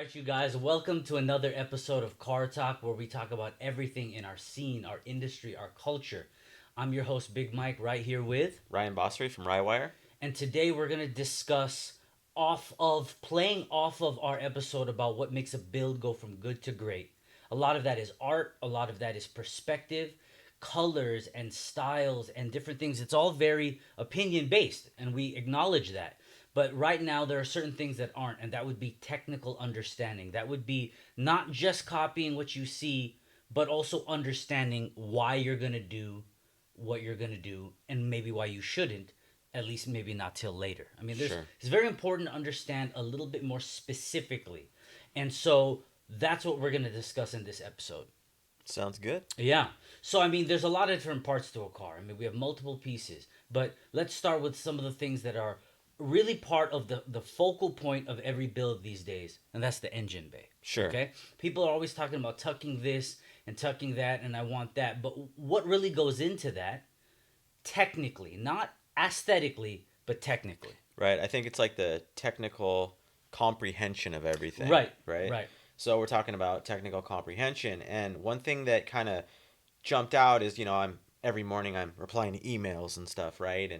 right, you guys, welcome to another episode of Car Talk where we talk about everything in our scene, our industry, our culture. I'm your host, Big Mike, right here with, Ryan Bossery from Rywire. and today we're going to discuss playing off of our episode about what makes a build go from good to great. A lot of that is art, a lot of that is perspective, colors, and styles, and different things. It's all very opinion based, and we acknowledge that. But right now, there are certain things that aren't, and that would be technical understanding. That would be not just copying what you see, but also understanding why you're going to do what you're going to do and maybe why you shouldn't, at least maybe not till later. I mean, Sure. it's very important to understand a little bit more specifically. And so that's what we're going to discuss in this episode. Sounds good. Yeah. So, I mean, there's a lot of different parts to a car. I mean, we have multiple pieces. But let's start with some of the things that are really part of the focal point of every build these days, and that's the engine bay. Sure. Okay? People are always talking about tucking this and tucking that, and I want that. But what really goes into that, technically, not aesthetically, but technically? Right. I think it's like the technical comprehension of everything. Right. Right. Right. So we're talking about technical comprehension, and one thing that kind of jumped out is I'm every morning I'm replying to emails and stuff, right?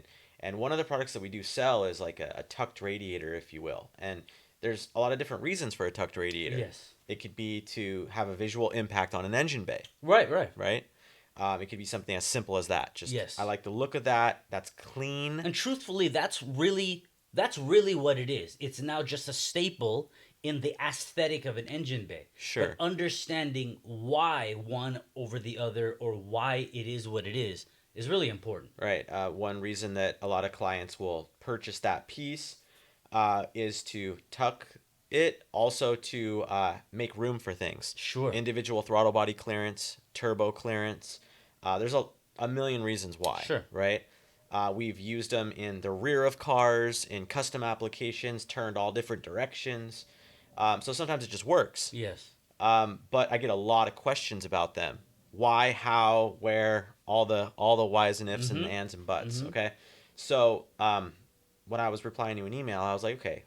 And one of the products that we do sell is like a tucked radiator, if you will. And there's a lot of different reasons for a tucked radiator. Yes. It could be to have a visual impact on an engine bay, Right, right. right? It could be something as simple as that. Just Yes. I like the look of that. That's clean. And truthfully, that's really what it is. It's now just a staple in the aesthetic of an engine bay. Sure. But understanding why one over the other or why it is what it is really important. Right. One reason that a lot of clients will purchase that piece is to tuck it, also to make room for things. Sure. Individual throttle body clearance, turbo clearance. There's a million reasons why. Sure. Right. We've used them in the rear of cars, in custom applications, turned all different directions. So sometimes it just works. Yes. But I get a lot of questions about them. Why, how, where, all the whys and ifs and ands and buts. Okay, so when I was replying to an email, I was like, okay,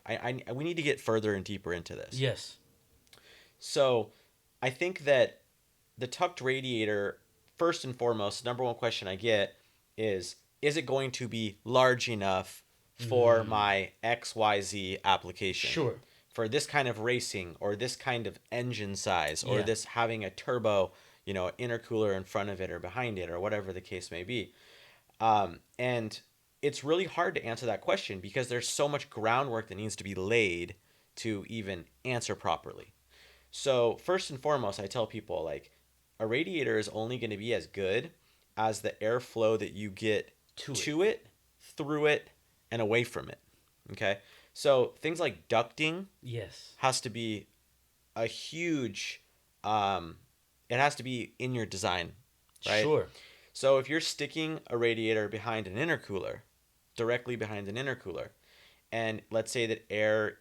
we need to get further and deeper into this. Yes. So I think that the tucked radiator, first and foremost, number one question I get is it going to be large enough for my XYZ application? Sure. For this kind of racing or this kind of engine size or Yeah. this having a turbo, intercooler in front of it or behind it or whatever the case may be. And it's really hard to answer that question because there's so much groundwork that needs to be laid to even answer properly. So first and foremost, I tell people like a radiator is only going to be as good as the airflow that you get to it, through it, and away from it. Okay? So things like ducting Yes. has to be a huge, it has to be in your design, right? Sure. So if you're sticking a radiator behind an intercooler, directly behind an intercooler, and let's say that air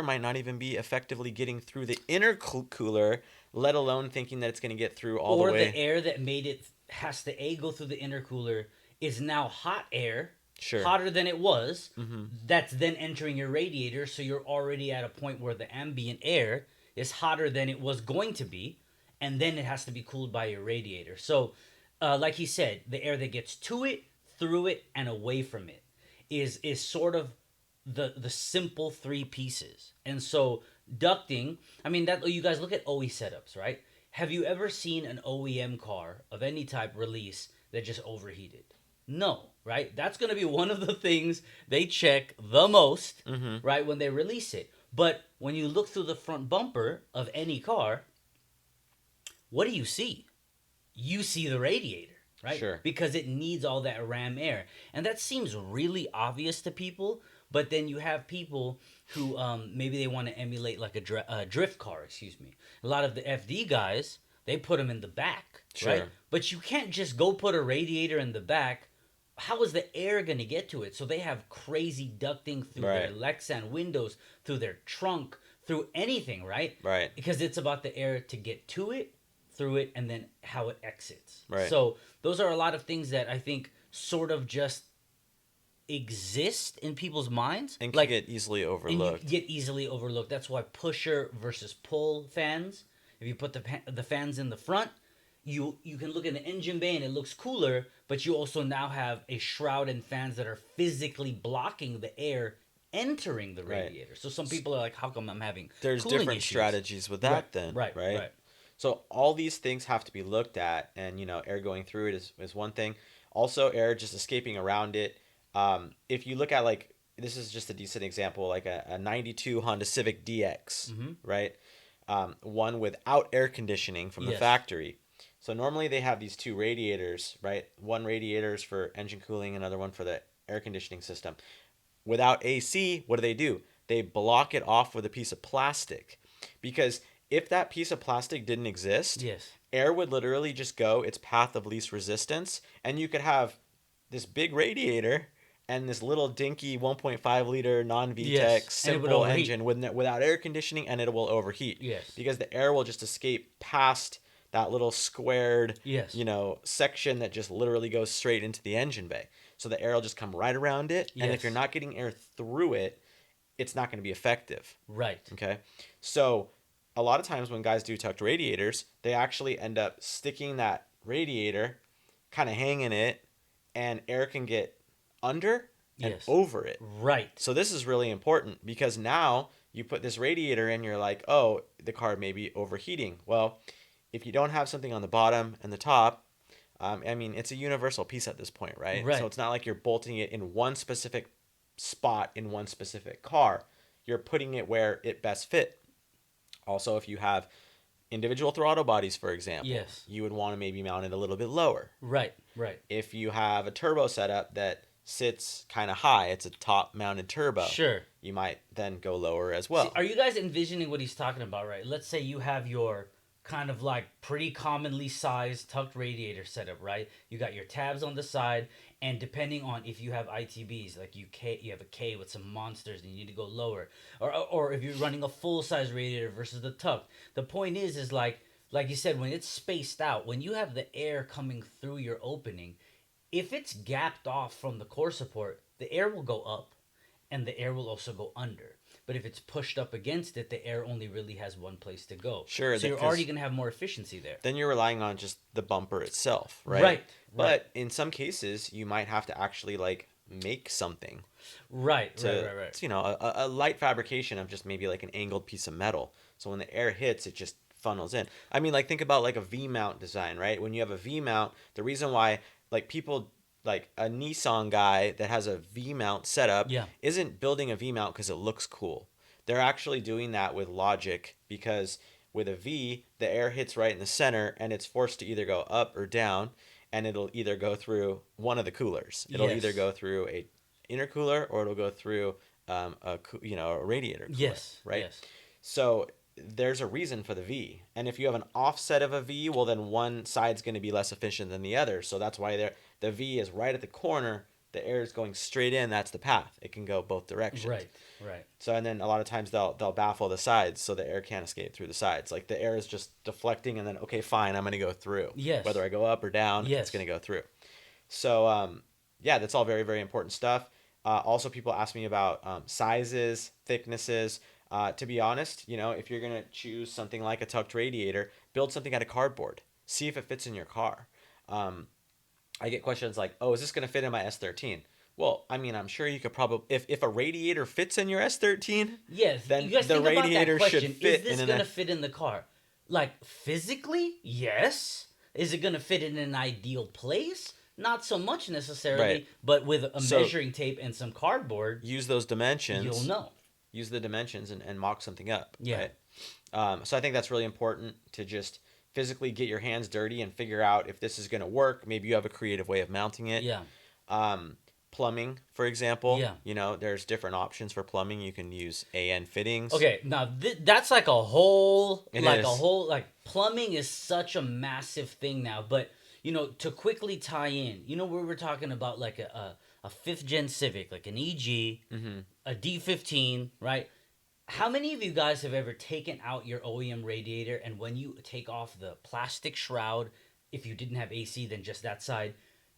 might not even be effectively getting through the intercooler, let alone thinking that it's going to get through all Or the way. the air that made it has to go through the intercooler is now hot air. Sure. Hotter than it was. That's then entering your radiator, so you're already at a point where the ambient air is hotter than it was going to be, and then it has to be cooled by your radiator. So, like he said, the air that gets to it, through it, and away from it is sort of the simple three pieces. And so ducting, I mean, that you guys look at OE setups, right? Have you ever seen an OEM car of any type release that just overheated? No, right? That's going to be one of the things they check the most, right, when they release it. But when you look through the front bumper of any car, what do you see? You see the radiator, right? Sure. Because it needs all that ram air. And that seems really obvious to people, but then you have people who maybe they want to emulate like a drift car, excuse me. A lot of the FD guys, they put them in the back, right? Sure. But you can't just go put a radiator in the back. How is the air going to get to it? So they have crazy ducting through their Lexan windows, through their trunk, through anything, right? Right. Because it's about the air to get to it, through it, and then how it exits. Right. So those are a lot of things that I think sort of just exist in people's minds, And can like, get easily and you overlooked. get easily overlooked. That's why pusher versus pull fans. If you put the fans in the front, you can look in the engine bay and it looks cooler, but you also now have a shroud and fans that are physically blocking the air entering the Right. radiator. So some people are like, how come I'm having There's cooling different issues? strategies with that Right, then, right, right? right. So all these things have to be looked at, and air going through it is one thing. Also, air just escaping around it. If you look at, like, this is just a decent example, like a 92 Honda Civic DX, right? One without air conditioning from the Yes. factory. So normally they have these two radiators, right? One radiator is for engine cooling, another one for the air conditioning system. Without AC, what do? They block it off with a piece of plastic. Because if that piece of plastic didn't exist, Yes. air would literally just go its path of least resistance, and you could have this big radiator and this little dinky 1.5 liter non-VTEC Yes. And it would simple overheat. engine without air conditioning, and it will overheat. Yes. Because the air will just escape past that little squared, Yes. section that just literally goes straight into the engine bay. So the air will just come right around it, and if Yes. you're not getting air through it, it's not going to be effective. Right. Okay. So a lot of times when guys do tucked radiators, they actually end up sticking that radiator, kind of hanging it, and air can get under and Yes. over it. Right. So this is really important, because now you put this radiator in, you're like, oh, the car may be overheating. Well, if you don't have something on the bottom and the top, it's a universal piece at this point, right? Right. So it's not like you're bolting it in one specific spot in one specific car. You're putting it where it best fit. Also, if you have individual throttle bodies, for example, Yes. you would want to maybe mount it a little bit lower. Right. Right. If you have a turbo setup that sits kind of high, it's a top mounted turbo. Sure. You might then go lower as well. See, are you guys envisioning what he's talking about, right? Let's say you have your kind of like pretty commonly sized tucked radiator setup, right? You got your tabs on the side, and depending on if you have ITBs, like you have a K with some monsters and you need to go lower, or if you're running a full size radiator versus the tucked. The point is like you said, when it's spaced out, when you have the air coming through your opening, if it's gapped off from the core support, the air will go up and the air will also go under. But if it's pushed up against it, the air only really has one place to go. Sure. So you're already going to have more efficiency there. Then you're relying on just the bumper itself, right? Right. But in some cases, you might have to actually like make something. Right. It's, a light fabrication of just maybe like an angled piece of metal. So when the air hits, it just funnels in. I mean, like, think about like a V-mount design, right? When you have a V-mount, the reason why like people, like a Nissan guy that has a V-mount setup, isn't building a V-mount because it looks cool. They're actually doing that with logic, because with a V, the air hits right in the center and it's forced to either go up or down, and it'll either go through one of the coolers. It'll either go through a intercooler or it'll go through a radiator cooler, right? Yes. So there's a reason for the V. And if you have an offset of a V, well, then one side's going to be less efficient than the other. So that's why the V is right at the corner. The air is going straight in. That's the path. It can go both directions. Right. So, and then a lot of times they'll baffle the sides, so the air can't escape through the sides. Like the air is just deflecting, and then, okay, fine, I'm going to go through. Yes. Whether I go up or down, it's going to go through. So, that's all very, very important stuff. Also, people ask me about sizes, thicknesses. To be honest, if you're going to choose something like a tucked radiator, build something out of cardboard. See if it fits in your car. I get questions like, oh, is this going to fit in my S13? Well, I mean, I'm sure you could probably, if a radiator fits in your S13, then the radiator should fit. Is this going to fit in the car? Like, physically, yes. Is it going to fit in an ideal place? Not so much necessarily, right. But with a measuring tape and some cardboard, use those dimensions. You'll know. Use the dimensions and mock something up. Yeah. Right? So I think that's really important to just physically get your hands dirty and figure out if this is going to work. Maybe you have a creative way of mounting it. Yeah. Plumbing, for example. Yeah. There's different options for plumbing. You can use AN fittings. Okay, now that's like a whole, plumbing is such a massive thing now. But, to quickly tie in, we were talking about like a fifth gen Civic, like an EG, a D15, right? How many of you guys have ever taken out your OEM radiator, and when you take off the plastic shroud, if you didn't have AC, then just that side,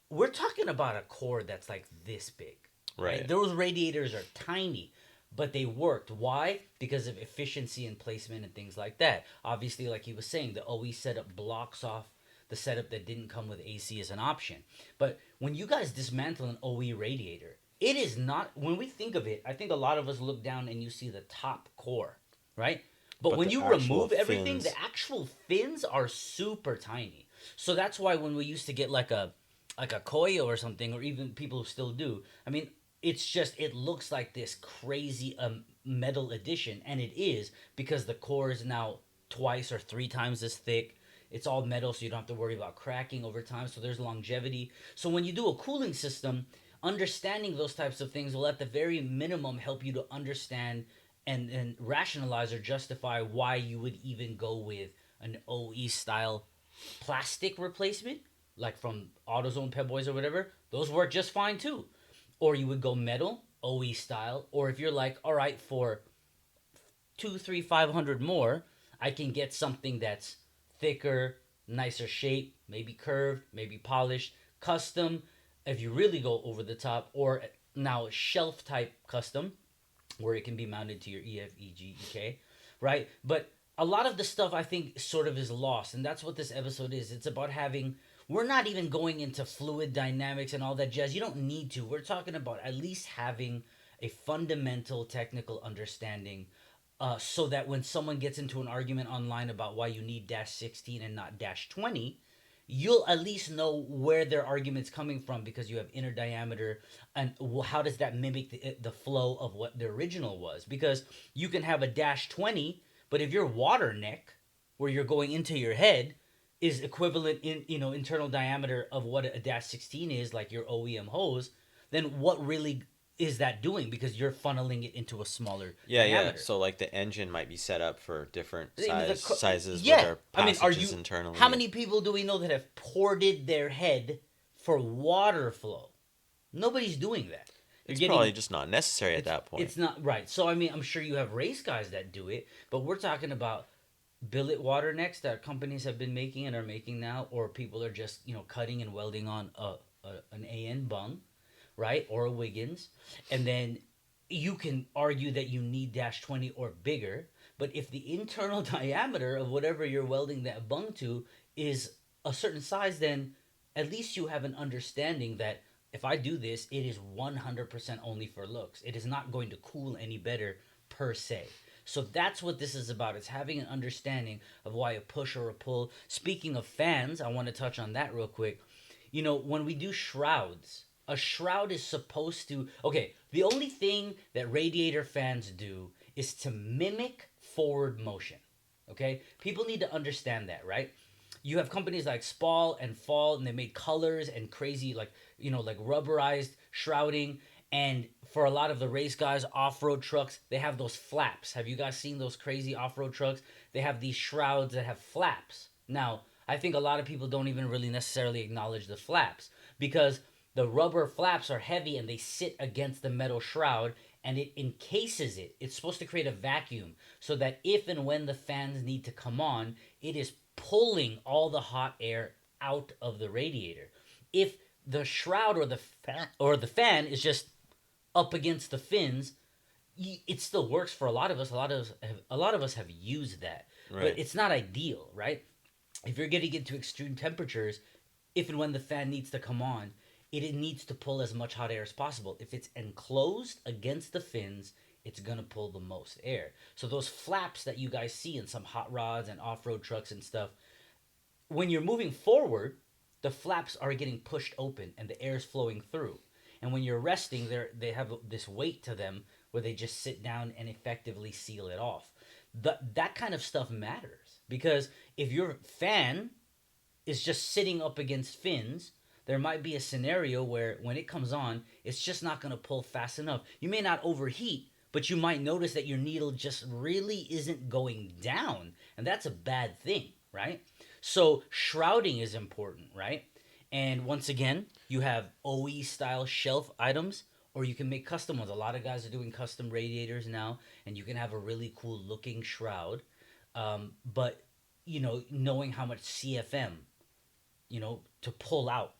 we're talking about a cord that's like this big. right? Right. Those radiators are tiny, but they worked. Why? Because of efficiency and placement and things like that. Obviously, like he was saying, the OE setup blocks off the setup that didn't come with AC as an option. But when you guys dismantle an OE radiator, it is not, when we think of it, I think a lot of us look down and you see the top core, right? But But when the you actual remove everything, fins. the actual fins are super tiny. So that's why when we used to get like a Koyo or something, or even people who still do, I mean, it's just, it looks like this crazy metal addition, and it is, because the core is now twice or three times as thick. It's all metal, so you don't have to worry about cracking over time, so there's longevity. So when you do a cooling system, understanding those types of things will at the very minimum help you to understand and rationalize or justify why you would even go with an OE style plastic replacement, like from AutoZone, Pep Boys, or whatever. Those work just fine too. Or you would go metal, OE style. Or if you're like, all right, for two, three, 500 more, I can get something that's thicker, nicer shape, maybe curved, maybe polished, custom. If you really go over the top, or now shelf type custom, where it can be mounted to your EF, EG, EK, right? But a lot of the stuff I think sort of is lost, and that's what this episode is. It's about having. We're not even going into fluid dynamics and all that jazz. You don't need to. We're talking about at least having a fundamental technical understanding, so that when someone gets into an argument online about why you need dash 16 and not dash 20, you'll at least know where their argument's coming from, because you have inner diameter, and how does that mimic the flow of what the original was. Because you can have a dash 20, but if your water neck, where you're going into your head, is equivalent in internal diameter of what a dash 16 is, like your OEM hose, then what really is that doing? Because you're funneling it into a smaller Yeah, yeah. diameter. So like the engine might be set up for different sizes with Yeah, their I mean, are passages you? internally. How many people do we know that have ported their head for water flow? Nobody's doing that. You're It's probably getting just not necessary at that point. it's not right. So I mean, I'm sure you have race guys that do it, but we're talking about billet water necks that companies have been making and are making now, or people are just cutting and welding on an AN bung, right, or a Wiggins, and then you can argue that you need dash 20 or bigger. But if the internal diameter of whatever you're welding that bung to is a certain size, then at least you have an understanding that if I do this, it is 100% only for looks. It is not going to cool any better per se. So that's what this is about. It's having an understanding of why a push or a pull. Speaking of fans, I want to touch on that real quick. When we do shrouds, a shroud is supposed to. Okay, the only thing that radiator fans do is to mimic forward motion. Okay? People need to understand that, right? You have companies like Spall and Fall, and they made colors and crazy, like rubberized shrouding. And for a lot of the race guys, off-road trucks, they have those flaps. Have you guys seen those crazy off-road trucks? They have these shrouds that have flaps. Now, I think a lot of people don't even really necessarily acknowledge the flaps, because the rubber flaps are heavy and they sit against the metal shroud, and it encases it. It's supposed to create a vacuum so that if and when the fans need to come on, it is pulling all the hot air out of the radiator. If the shroud or the fan is just up against the fins, it still works for a lot of us. A lot of us have used that, but Right. it's not ideal, right? If you're getting into extreme temperatures, if and when the fan needs to come on, it needs to pull as much hot air as possible. If it's enclosed against the fins, it's gonna pull the most air. So those flaps that you guys see in some hot rods and off-road trucks and stuff, when you're moving forward, the flaps are getting pushed open and the air is flowing through. And when you're resting, they have this weight to them where they just sit down and effectively seal it off. That kind of stuff matters, because if your fan is just sitting up against fins, there might be a scenario where when it comes on, it's just not going to pull fast enough. You may not overheat, but you might notice that your needle just really isn't going down, and that's a bad thing, right? So shrouding is important, right? And once again, you have OE style shelf items, or you can make custom ones. A lot of guys are doing custom radiators now, and you can have a really cool looking shroud. But knowing how much CFM, to pull out.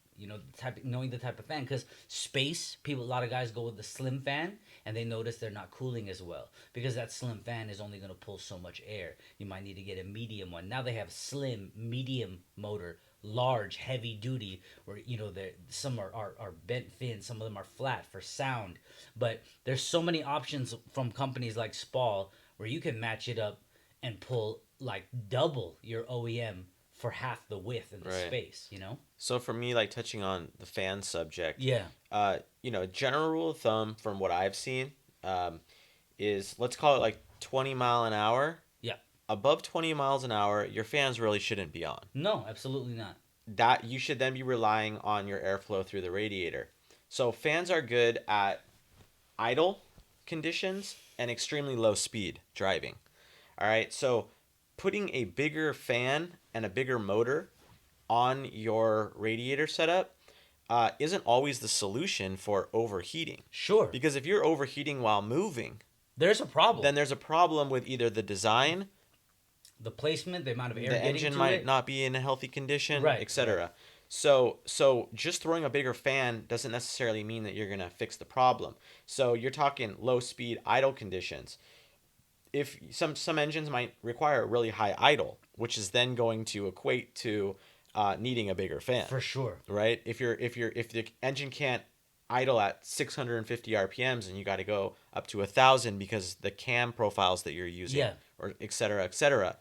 knowing the type of fan, because space people, a lot of guys go with the slim fan and they notice they're not cooling as well because that slim fan is only going to pull so much air. You might need to get a medium one. Now they have slim, medium motor, large, heavy duty, where some are bent fin, some of them are flat for sound. But there's so many options from companies like Spall where you can match it up and pull like double your OEM for half the width and the Right. space. So for me, like touching on the fan subject, Yeah. General rule of thumb from what I've seen, is let's call it like 20 mile an hour. Yeah. Above 20 miles an hour, your fans really shouldn't be on. No, absolutely not. That you should then be relying on your airflow through the radiator. So fans are good at idle conditions and extremely low speed driving. All right. So putting a bigger fan and a bigger motor on your radiator setup isn't always the solution for overheating. Sure. Because if you're overheating while moving, There's a problem. then there's a problem with either the design, The placement, the amount of air the getting engine to might it. not be in a healthy condition, Right, etc. right. So just throwing a bigger fan doesn't necessarily mean that you're going to fix the problem. So you're talking low speed idle conditions. If some engines might require a really high idle, which is then going to equate to needing a bigger fan. For sure. Right? If the engine can't idle at 650 RPMs and you got to go up to 1,000 because the cam profiles that you're using, Yeah. or et cetera, et cetera.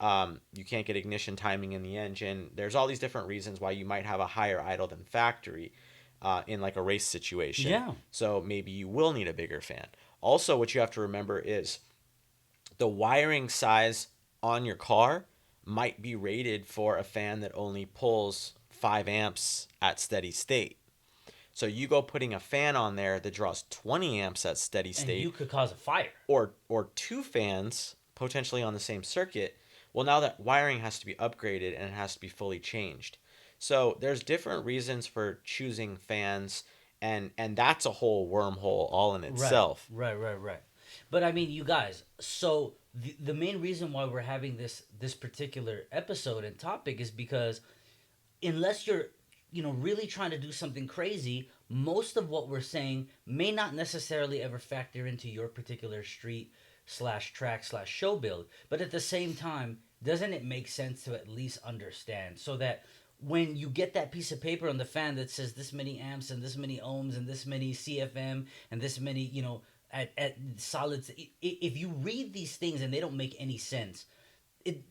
You can't get ignition timing in the engine. There's all these different reasons why you might have a higher idle than factory in like a race situation. Yeah. So maybe you will need a bigger fan. Also, what you have to remember is the wiring size on your car might be rated for a fan that only pulls 5 amps at steady state. So you go putting a fan on there that draws 20 amps at steady state, And you could cause a fire. or two fans potentially on the same circuit. Well, now that wiring has to be upgraded and it has to be fully changed. So there's different reasons for choosing fans, and that's a whole wormhole all in itself. Right. But I mean, you guys, so the main reason why we're having this particular episode and topic is because unless you're really trying to do something crazy, most of what we're saying may not necessarily ever factor into your particular street/track/show build. But at the same time, doesn't it make sense to at least understand so that when you get that piece of paper on the fan that says this many amps and this many ohms and this many CFM and this many, at solids, if you read these things and they don't make any sense,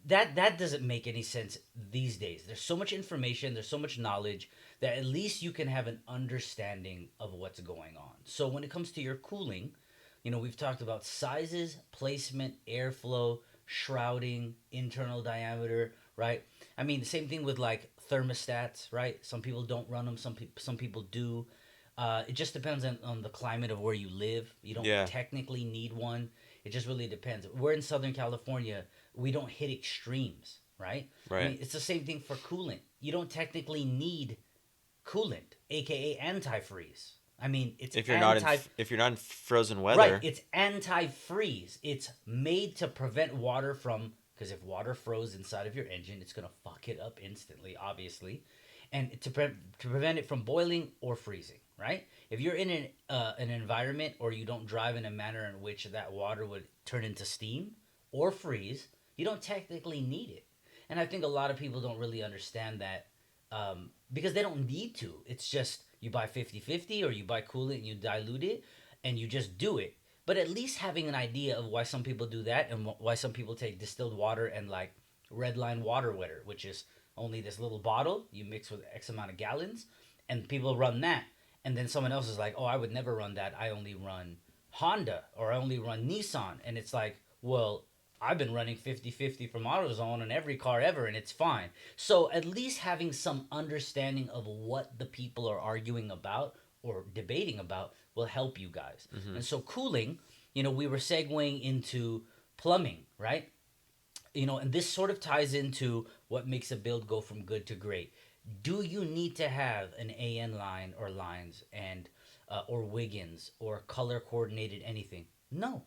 that doesn't make any sense these days. There's so much information, there's so much knowledge that at least you can have an understanding of what's going on. So when it comes to your cooling, we've talked about sizes, placement, airflow, shrouding, internal diameter, right? I mean, the same thing with like thermostats, right? Some people don't run them, some people do. It just depends on the climate of where you live. You don't technically need one. It just really depends. We're in Southern California. We don't hit extremes, right? Right. I mean, it's the same thing for coolant. You don't technically need coolant, aka antifreeze. I mean, it's if you're not in frozen weather. Right, it's antifreeze. It's made to prevent water from, because if water froze inside of your engine, it's gonna fuck it up instantly, obviously, and to prevent it from boiling or freezing. Right? If you're in an environment or you don't drive in a manner in which that water would turn into steam or freeze, you don't technically need it. And I think a lot of people don't really understand that because they don't need to. It's just you buy 50/50 or you buy coolant and you dilute it and you just do it. But at least having an idea of why some people do that and why some people take distilled water and like red line water wetter, which is only this little bottle you mix with X amount of gallons, and people run that. And then someone else is like, oh, I would never run that. I only run Honda or I only run Nissan. And it's like, well, I've been running 50/50 from AutoZone on every car ever, and it's fine. So at least having some understanding of what the people are arguing about or debating about will help you guys. Mm-hmm. And so cooling, we were segueing into plumbing, right? And this sort of ties into what makes a build go from good to great. Do you need to have an AN line or lines and or Wiggins or color coordinated anything? No.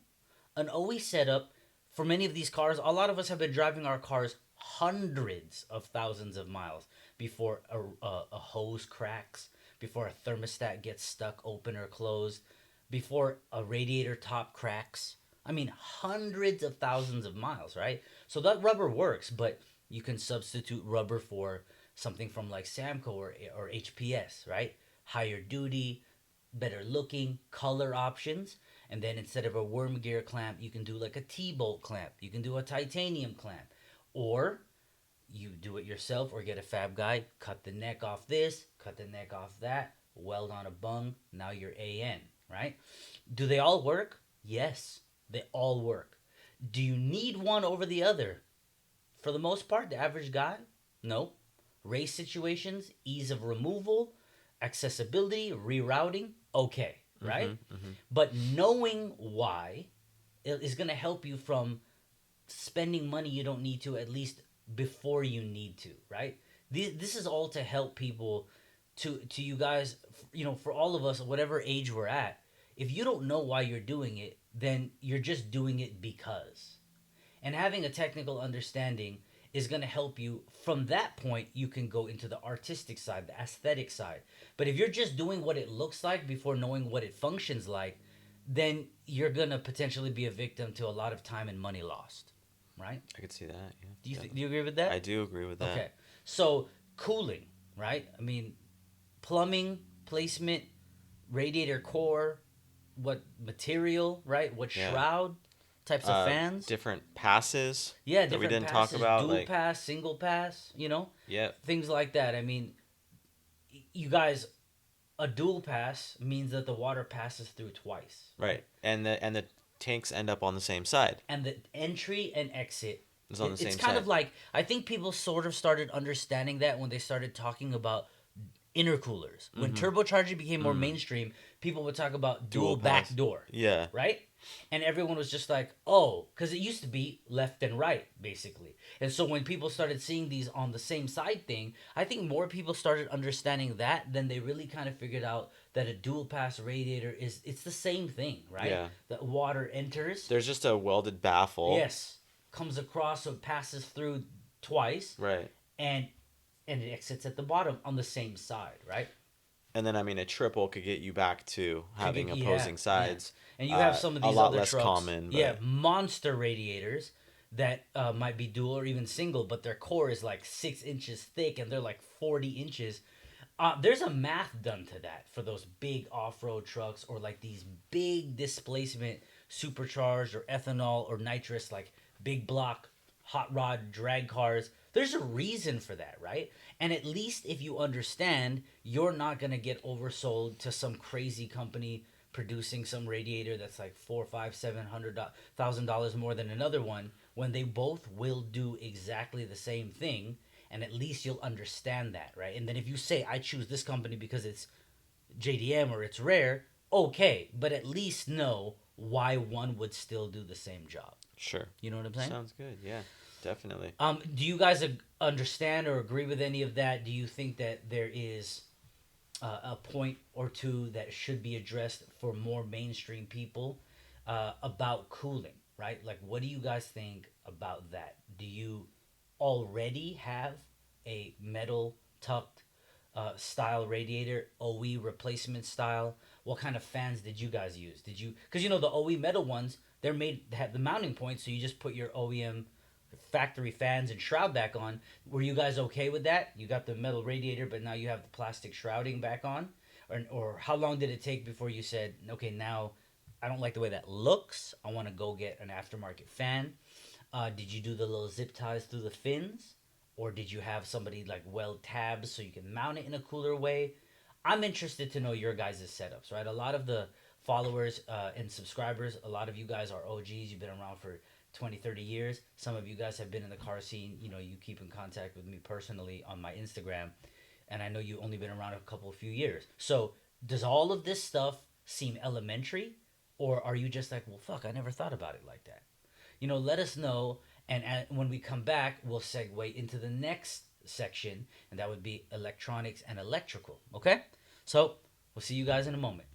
An OE setup for many of these cars, a lot of us have been driving our cars hundreds of thousands of miles. before a hose cracks, before a thermostat gets stuck open or closed, before a radiator top cracks. I mean, hundreds of thousands of miles, right? So that rubber works, but you can substitute rubber for something from like Samco or HPS, right? Higher duty, better looking, color options. And then instead of a worm gear clamp, you can do like a T-bolt clamp. You can do a titanium clamp. Or you do it yourself or get a fab guy, cut the neck off this, cut the neck off that, weld on a bung, now you're AN, right? Do they all work? Yes, they all work. Do you need one over the other? For the most part, the average guy? No. Race situations, ease of removal, accessibility, rerouting, okay, right? But knowing why is going to help you from spending money you don't need to, at least before you need to, right? This is all to help people, to you guys, for all of us, whatever age we're at. If you don't know why you're doing it, then you're just doing it because. And having a technical understanding is going to help you. From that point, you can go into the artistic side, the aesthetic side. But if you're just doing what it looks like before knowing what it functions like, then you're going to potentially be a victim to a lot of time and money lost, right? I could see that. Yeah. Do you agree with that? I do agree with that. Okay. So cooling, right? I mean, plumbing, placement, radiator core, what material, right? What shroud, types of fans, different passes. yeah, that we different didn't passes, talk about, dual like pass, single pass, yeah, things like that. I mean, you guys, a dual pass means that the water passes through twice, right, and the tanks end up on the same side. and the entry and exit It's on the same it's kind side. of like, I think people sort of started understanding that when they started talking about intercoolers. When turbocharging became more mainstream, people would talk about dual pass. back door, Yeah, right? And everyone was just like, oh, because it used to be left and right, basically. And so when people started seeing these on the same side thing, I think more people started understanding that. Then they really kind of figured out that a dual pass radiator it's the same thing, right? Yeah. The water enters. there's just a welded baffle. Yes. Comes across, so it passes through twice. Right. And it exits at the bottom on the same side, right? And then, I mean, a triple could get you back to having Yeah, opposing sides. yeah. And you have some of a these lot other less trucks, common. But yeah, monster radiators that might be dual or even single, but their core is like 6 inches thick and they're like 40 inches. There's a math done to that for those big off-road trucks or like these big displacement supercharged or ethanol or nitrous, like big block hot rod drag cars. There's a reason for that, right? And at least if you understand, you're not gonna get oversold to some crazy company producing some radiator that's like $4, $5, $700,000 more than another one, when they both will do exactly the same thing. And at least you'll understand that, right? And then if you say, I choose this company because it's JDM or it's rare, okay, but at least know why one would still do the same job. sure. You know what I'm saying? Sounds good. Yeah, definitely. Do you guys understand or agree with any of that? Do you think that there is a point or two that should be addressed for more mainstream people about cooling, right? Like, what do you guys think about that? Do you already have a metal tucked style radiator, OE replacement style? What kind of fans did you guys use? Did you, because the OE metal ones, they have the mounting point, so you just put your OEM factory fans and shroud back on. Were you guys okay with that? You got the metal radiator, but now you have the plastic shrouding back on? Or how long did it take before you said, okay, now I don't like the way that looks, I want to go get an aftermarket fan? Did you do the little zip ties through the fins? Or did you have somebody like weld tabs so you can mount it in a cooler way? I'm interested to know your guys' setups, right? A lot of the followers and subscribers, a lot of you guys are OGs. You've been around for 20, 30 years. Some of you guys have been in the car scene. You keep in contact with me personally on my Instagram. And I know you've only been around a few years. So does all of this stuff seem elementary? Or are you just like, well, fuck, I never thought about it like that? Let us know. And when we come back, we'll segue into the next section. And that would be electronics and electrical. Okay? So we'll see you guys in a moment.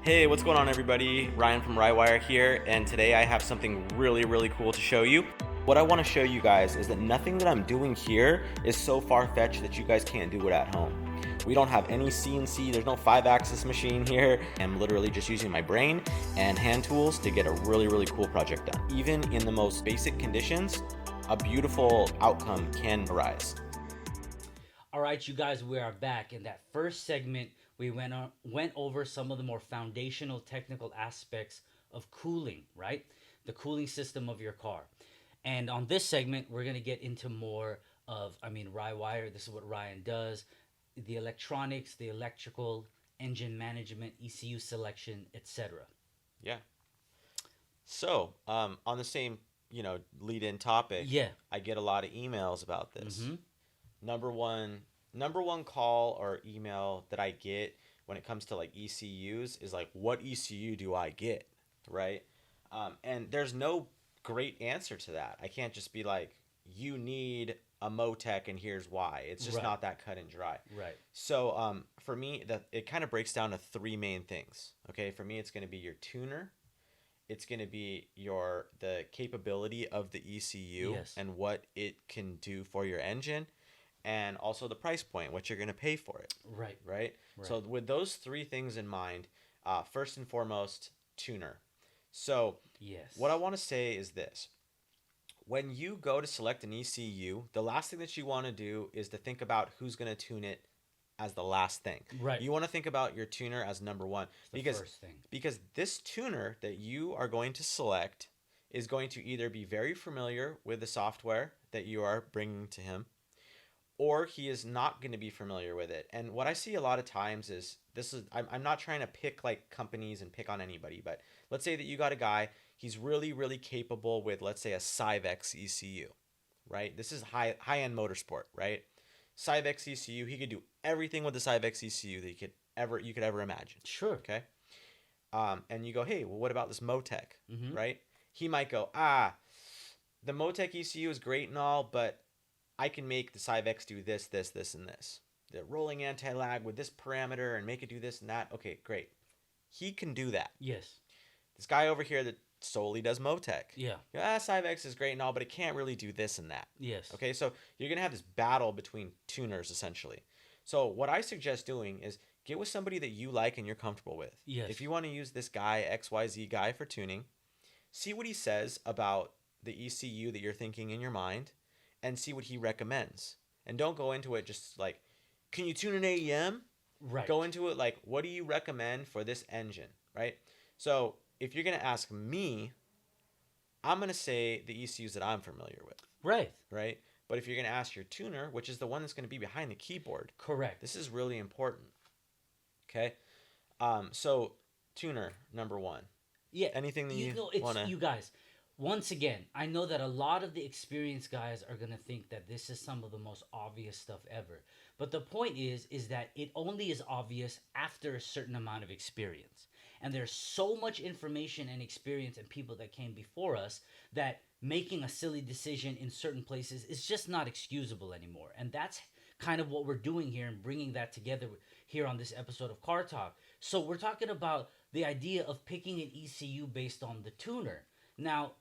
Hey, what's going on, everybody? Ryan from Rywire here, and today I have something really, really cool to show you. What I want to show you guys is that nothing that I'm doing here is so far-fetched that you guys can't do it at home. We don't have any CNC, there's no 5-axis machine here. I'm literally just using my brain and hand tools to get a really, really cool project done. Even in the most basic conditions, a beautiful outcome can arise. All right, you guys, we are back. In that first segment, we went over some of the more foundational technical aspects of cooling, right? The cooling system of your car. And on this segment, we're going to get into more of, Rywire. This is what Ryan does. The electronics, the electrical, engine management, ECU selection, etc. Yeah. So, on the same, lead-in topic, Yeah. I get a lot of emails about this. Mm-hmm. Number one call or email that I get when it comes to like ECUs is like, what ECU do I get, right? And there's no great answer to that. I can't just be like, you need a Motec and here's why. It's just Right. not that cut and dry. Right. So for me, it kind of breaks down to three main things. Okay, for me, it's going to be your tuner. It's going to be the capability of the ECU Yes. and what it can do for your engine, and also the price point, what you're going to pay for it. Right. Right? So with those three things in mind, first and foremost, tuner. So Yes. what I want to say is this. When you go to select an ECU, the last thing that you want to do is to think about who's going to tune it as the last thing. Right. You want to think about your tuner as number one. First thing. Because this tuner that you are going to select is going to either be very familiar with the software that you are bringing to him, or he is not going to be familiar with it. And what I see a lot of times is I'm not trying to pick like companies and pick on anybody, but let's say that you got a guy, he's really, really capable with, let's say, a Cyvex ECU, right? This is high-end motorsport, right? Cyvex ECU, he could do everything with the Cyvex ECU that you could ever imagine. Sure. Okay. And you go, hey, well, what about this Motec, Mm-hmm. right? He might go, the Motec ECU is great and all, but I can make the Cyvex do this, this, this, and this. The rolling anti-lag with this parameter and make it do this and that. Okay, great. He can do that. Yes. This guy over here that solely does Motec. Yeah. Cyvex is great and all, but it can't really do this and that. Yes. Okay, so you're going to have this battle between tuners, essentially. So what I suggest doing is get with somebody that you like and you're comfortable with. Yes. If you want to use this guy, XYZ guy, for tuning, see what he says about the ECU that you're thinking in your mind and see what he recommends. And don't go into it just like, can you tune an AEM? Right. Go into it like, what do you recommend for this engine, right? So if you're going to ask me, I'm going to say the ECUs that I'm familiar with. Right. Right? But if you're going to ask your tuner, which is the one that's going to be behind the keyboard. Correct. This is really important. Okay? So, tuner, number one. Yeah. Anything that you want to... You guys, once again, I know that a lot of the experienced guys are going to think that this is some of the most obvious stuff ever. But the point is that it only is obvious after a certain amount of experience. And there's so much information and experience and people that came before us that making a silly decision in certain places is just not excusable anymore. And that's kind of what we're doing here and bringing that together here on this episode of Car Talk. So we're talking about the idea of picking an ECU based on the tuner. Now,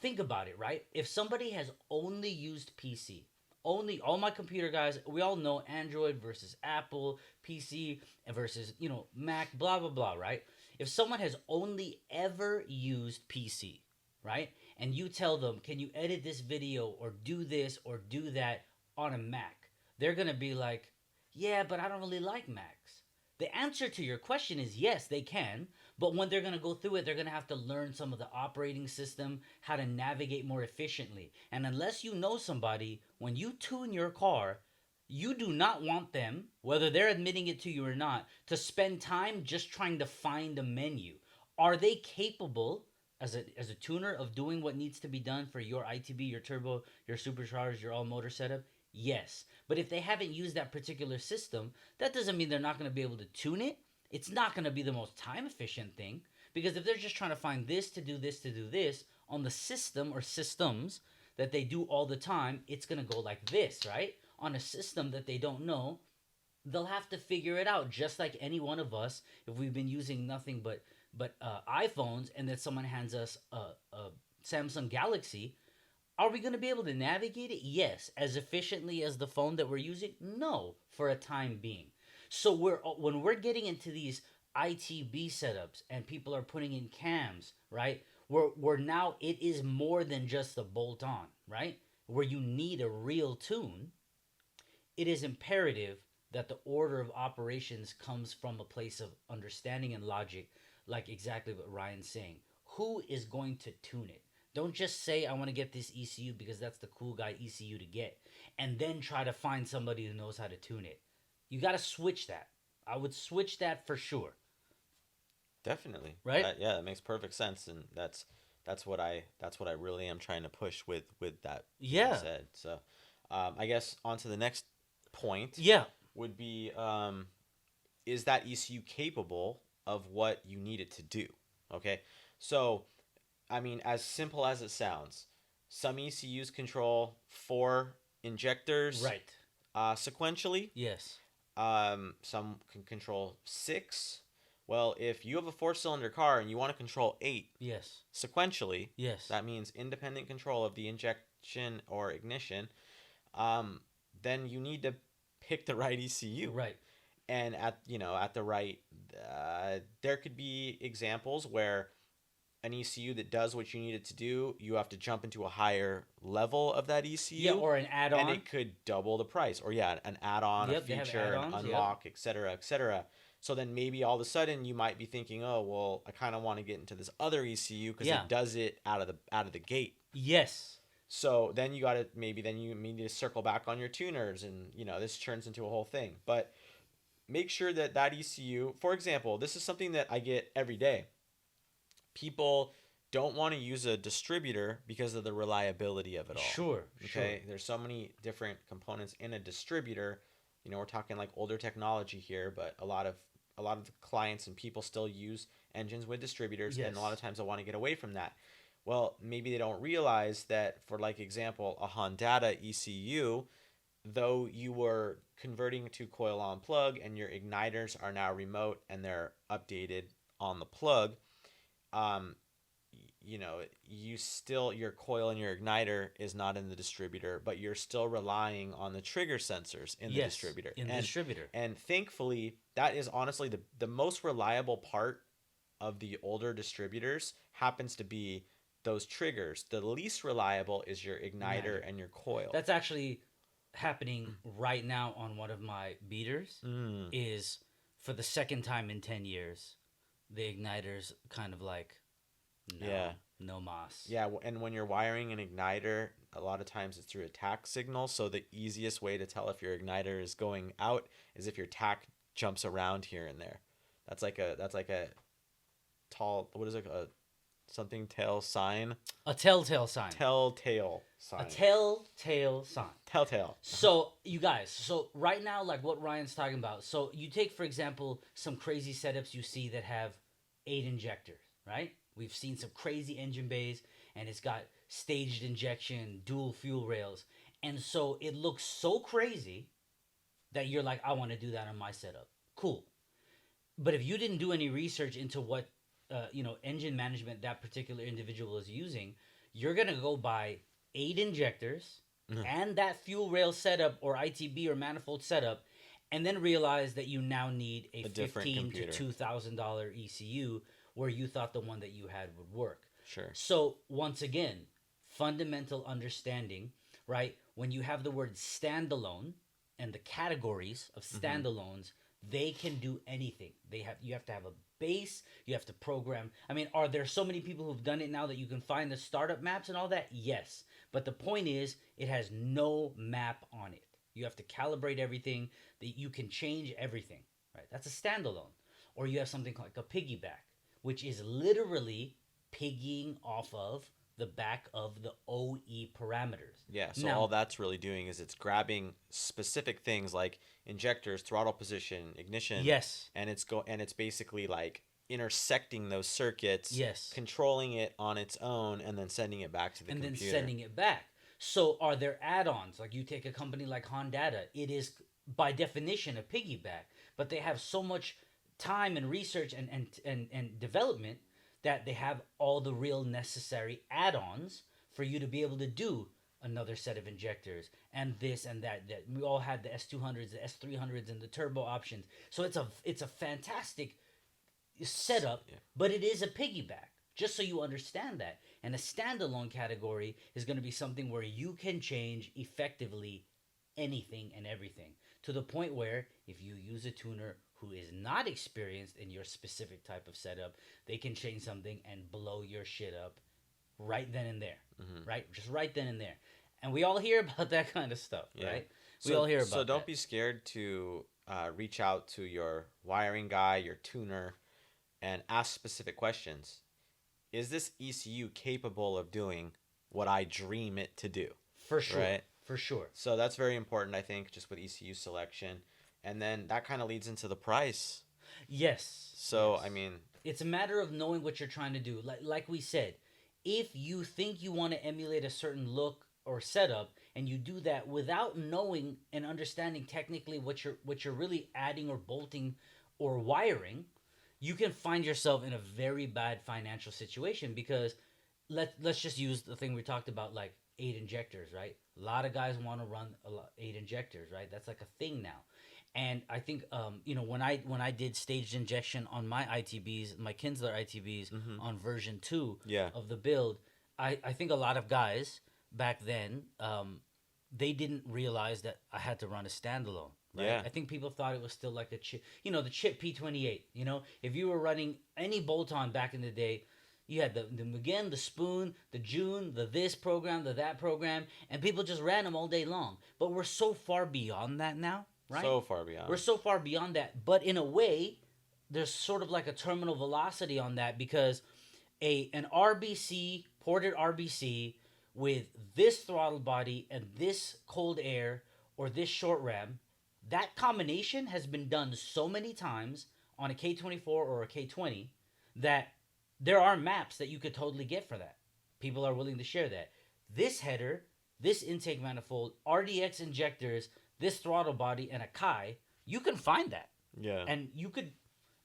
think about it, right? If somebody has only used PC, all my computer guys, we all know Android versus Apple, PC versus, Mac, blah, blah, blah, right? If someone has only ever used PC, right? And you tell them, can you edit this video or do this or do that on a Mac? They're going to be like, yeah, but I don't really like Macs. The answer to your question is yes, they can. But when they're going to go through it, they're going to have to learn some of the operating system, how to navigate more efficiently. And unless you know somebody, when you tune your car, you do not want them, whether they're admitting it to you or not, to spend time just trying to find a menu. Are they capable, as a tuner, of doing what needs to be done for your ITB, your turbo, your supercharged, your all-motor setup? Yes. But if they haven't used that particular system, that doesn't mean they're not going to be able to tune it. It's not going to be the most time-efficient thing, because if they're just trying to find this to do this to do this on the system or systems that they do all the time, it's going to go like this, right? On a system that they don't know, they'll have to figure it out, just like any one of us. If we've been using nothing but iPhones, and then someone hands us a Samsung Galaxy, are we going to be able to navigate it? Yes. As efficiently as the phone that we're using? No, for a time being. So when we're getting into these ITB setups and people are putting in cams, right? We're now, it is more than just a bolt on, right? Where you need a real tune. It is imperative that the order of operations comes from a place of understanding and logic, like exactly what Ryan's saying. Who is going to tune it? Don't just say, I want to get this ECU because that's the cool guy ECU to get, and then try to find somebody who knows how to tune it. You got to switch that. I would switch that for sure. Definitely. Right? Yeah, that makes perfect sense, and that's what I really am trying to push with that being Yeah. said. So, I guess on to the next point Yeah. would be, is that ECU capable of what you need it to do? Okay, so I mean, as simple as it sounds, some ECUs control 4 injectors Right. sequentially. Yes. Some can control 6. Well, if you have a 4-cylinder car and you want to control 8 Yes. sequentially, Yes. that means independent control of the injection or ignition, then you need to pick the right ECU. Right. And at the right, there could be examples where an ECU that does what you need it to do, you have to jump into a higher level of that ECU. Yeah, or an add-on. And it could double the price. Or yeah, an add-on, Yep, a they have feature, an add-ons, unlock, etc., etc. So then maybe all of a sudden you might be thinking, oh well, I kind of want to get into this other ECU because Yeah. it does it out of the gate. Yes. So then you need to circle back on your tuners, and this turns into a whole thing. But make sure that ECU, for example, this is something that I get every day. People don't want to use a distributor because of the reliability of it all. Sure. Okay. There's so many different components in a distributor. We're talking like older technology here, but a lot of the clients and people still use engines with distributors, Yes. and a lot of times they want to get away from that. Well, maybe they don't realize that, for like example, a Honda ECU, though you were converting to coil on plug and your igniters are now remote and they're updated on the plug, you still, your coil and your igniter is not in the distributor, but you're still relying on the trigger sensors in the distributor. In the distributor. And thankfully, that is honestly the most reliable part of the older distributors happens to be those triggers. The least reliable is your igniter and your coil. That's actually happening right now on one of my beaters. Is for the second time in 10 years, the igniter's kind of like, no mas. Yeah, and when you're wiring an igniter, a lot of times it's through a tack signal. So the easiest way to tell if your igniter is going out is if your tack jumps around here and there. That's like a tall, what is it? Something tail sign. A telltale sign. Telltale sign. A telltale sign. Telltale. So you guys, so right now, like what Ryan's talking about. So you take, for example, some crazy setups you see that have 8 injectors, right? We've seen some crazy engine bays, and it's got staged injection, dual fuel rails. And so it looks so crazy that you're like, I want to do that on my setup. Cool. But if you didn't do any research into what, engine management that particular individual is using, you're going to go buy 8 injectors and that fuel rail setup or ITB or manifold setup, and then realize that you now need a $15,000 to $2,000 ECU where you thought the one that you had would work. Sure. So once again, fundamental understanding, right? When you have the word standalone and the categories of standalones, they can do anything. You have to have a base, you have to program. I mean, are there so many people who've done it now that you can find the startup maps and all that? Yes. But the point is, it has no map on it. You have to calibrate everything, that you can change everything, right? That's a standalone. Or you have something like a piggyback, which is literally piggying off of the back of the OE parameters. Yeah, so all that's really doing is it's grabbing specific things like injectors, throttle position, ignition. Yes. And it's basically like intersecting those circuits, yes, controlling it on its own, and then sending it back to the computer. And then sending it back. So are there add-ons? Like you take a company like Honda, it is by definition a piggyback, but they have so much time and research and development that they have all the real necessary add-ons for you to be able to do another set of injectors and this and that. That we all had the S200s, the S300s, and the turbo options. So it's a fantastic setup, Yeah. but it is a piggyback. Just so you understand that. And a standalone category is going to be something where you can change effectively anything and everything, to the point where if you use a tuner who is not experienced in your specific type of setup, they can change something and blow your shit up right then and there. Right? Just right then and there. And we all hear about that kind of stuff, Yeah. right? So, We all hear about so don't that. be scared to reach out to your wiring guy, your tuner, and ask specific questions. Is this ECU capable of doing what I dream it to do? For sure. Right? For sure. So that's very important, I think, just with ECU selection. And then that kind of leads into the price. Yes. So, Yes. I mean, It's a matter of knowing what you're trying to do. Like we said, if you think you want to emulate a certain look or setup and you do that without knowing and understanding technically what you're really adding or bolting or wiring, you can find yourself in a very bad financial situation because let's just use the thing we talked about, like 8 injectors, right? A lot of guys want to run 8 injectors, right? That's like a thing now. And I think when I did staged injection on my ITBs, my Kinsler ITBs on version 2 yeah. of the build, I think a lot of guys back then, they didn't realize that I had to run a standalone. Right? Yeah. I think people thought it was still like a chip, the chip P28. If you were running any bolt-on back in the day, you had the McGinn, the Spoon, the June, the this program, the that program, and people just ran them all day long. But we're so far beyond that now, right? So far beyond. We're so far beyond that. But in a way, there's sort of like a terminal velocity on that because an RBC, ported RBC with this throttle body and this cold air or this short ram, that combination has been done so many times on a K24 or a K20 that there are maps that you could totally get for that. People are willing to share that. This header, this intake manifold, RDX injectors, this throttle body, and a Kai, you can find that. Yeah. And you could,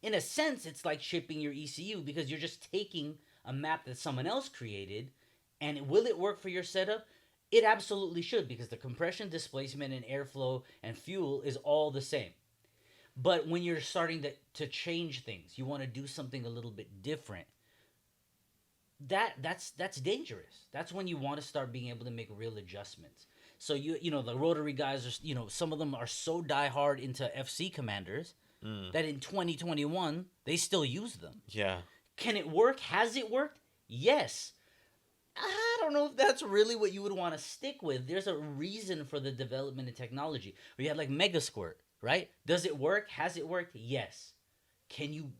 in a sense, it's like shipping your ECU because you're just taking a map that someone else created. And will it work for your setup? It absolutely should because the compression, displacement, and airflow and fuel is all the same. But when you're starting to change things, you want to do something a little bit different. That's dangerous. That's when you want to start being able to make real adjustments. So the rotary guys are some of them are so diehard into FC commanders that in 2021 they still use them. Yeah. Can it work? Has it worked? Yes. I don't know if that's really what you would want to stick with. There's a reason for the development of technology. Or you had like Mega Squirt, right? Does it work? Has it worked? Yes. Can you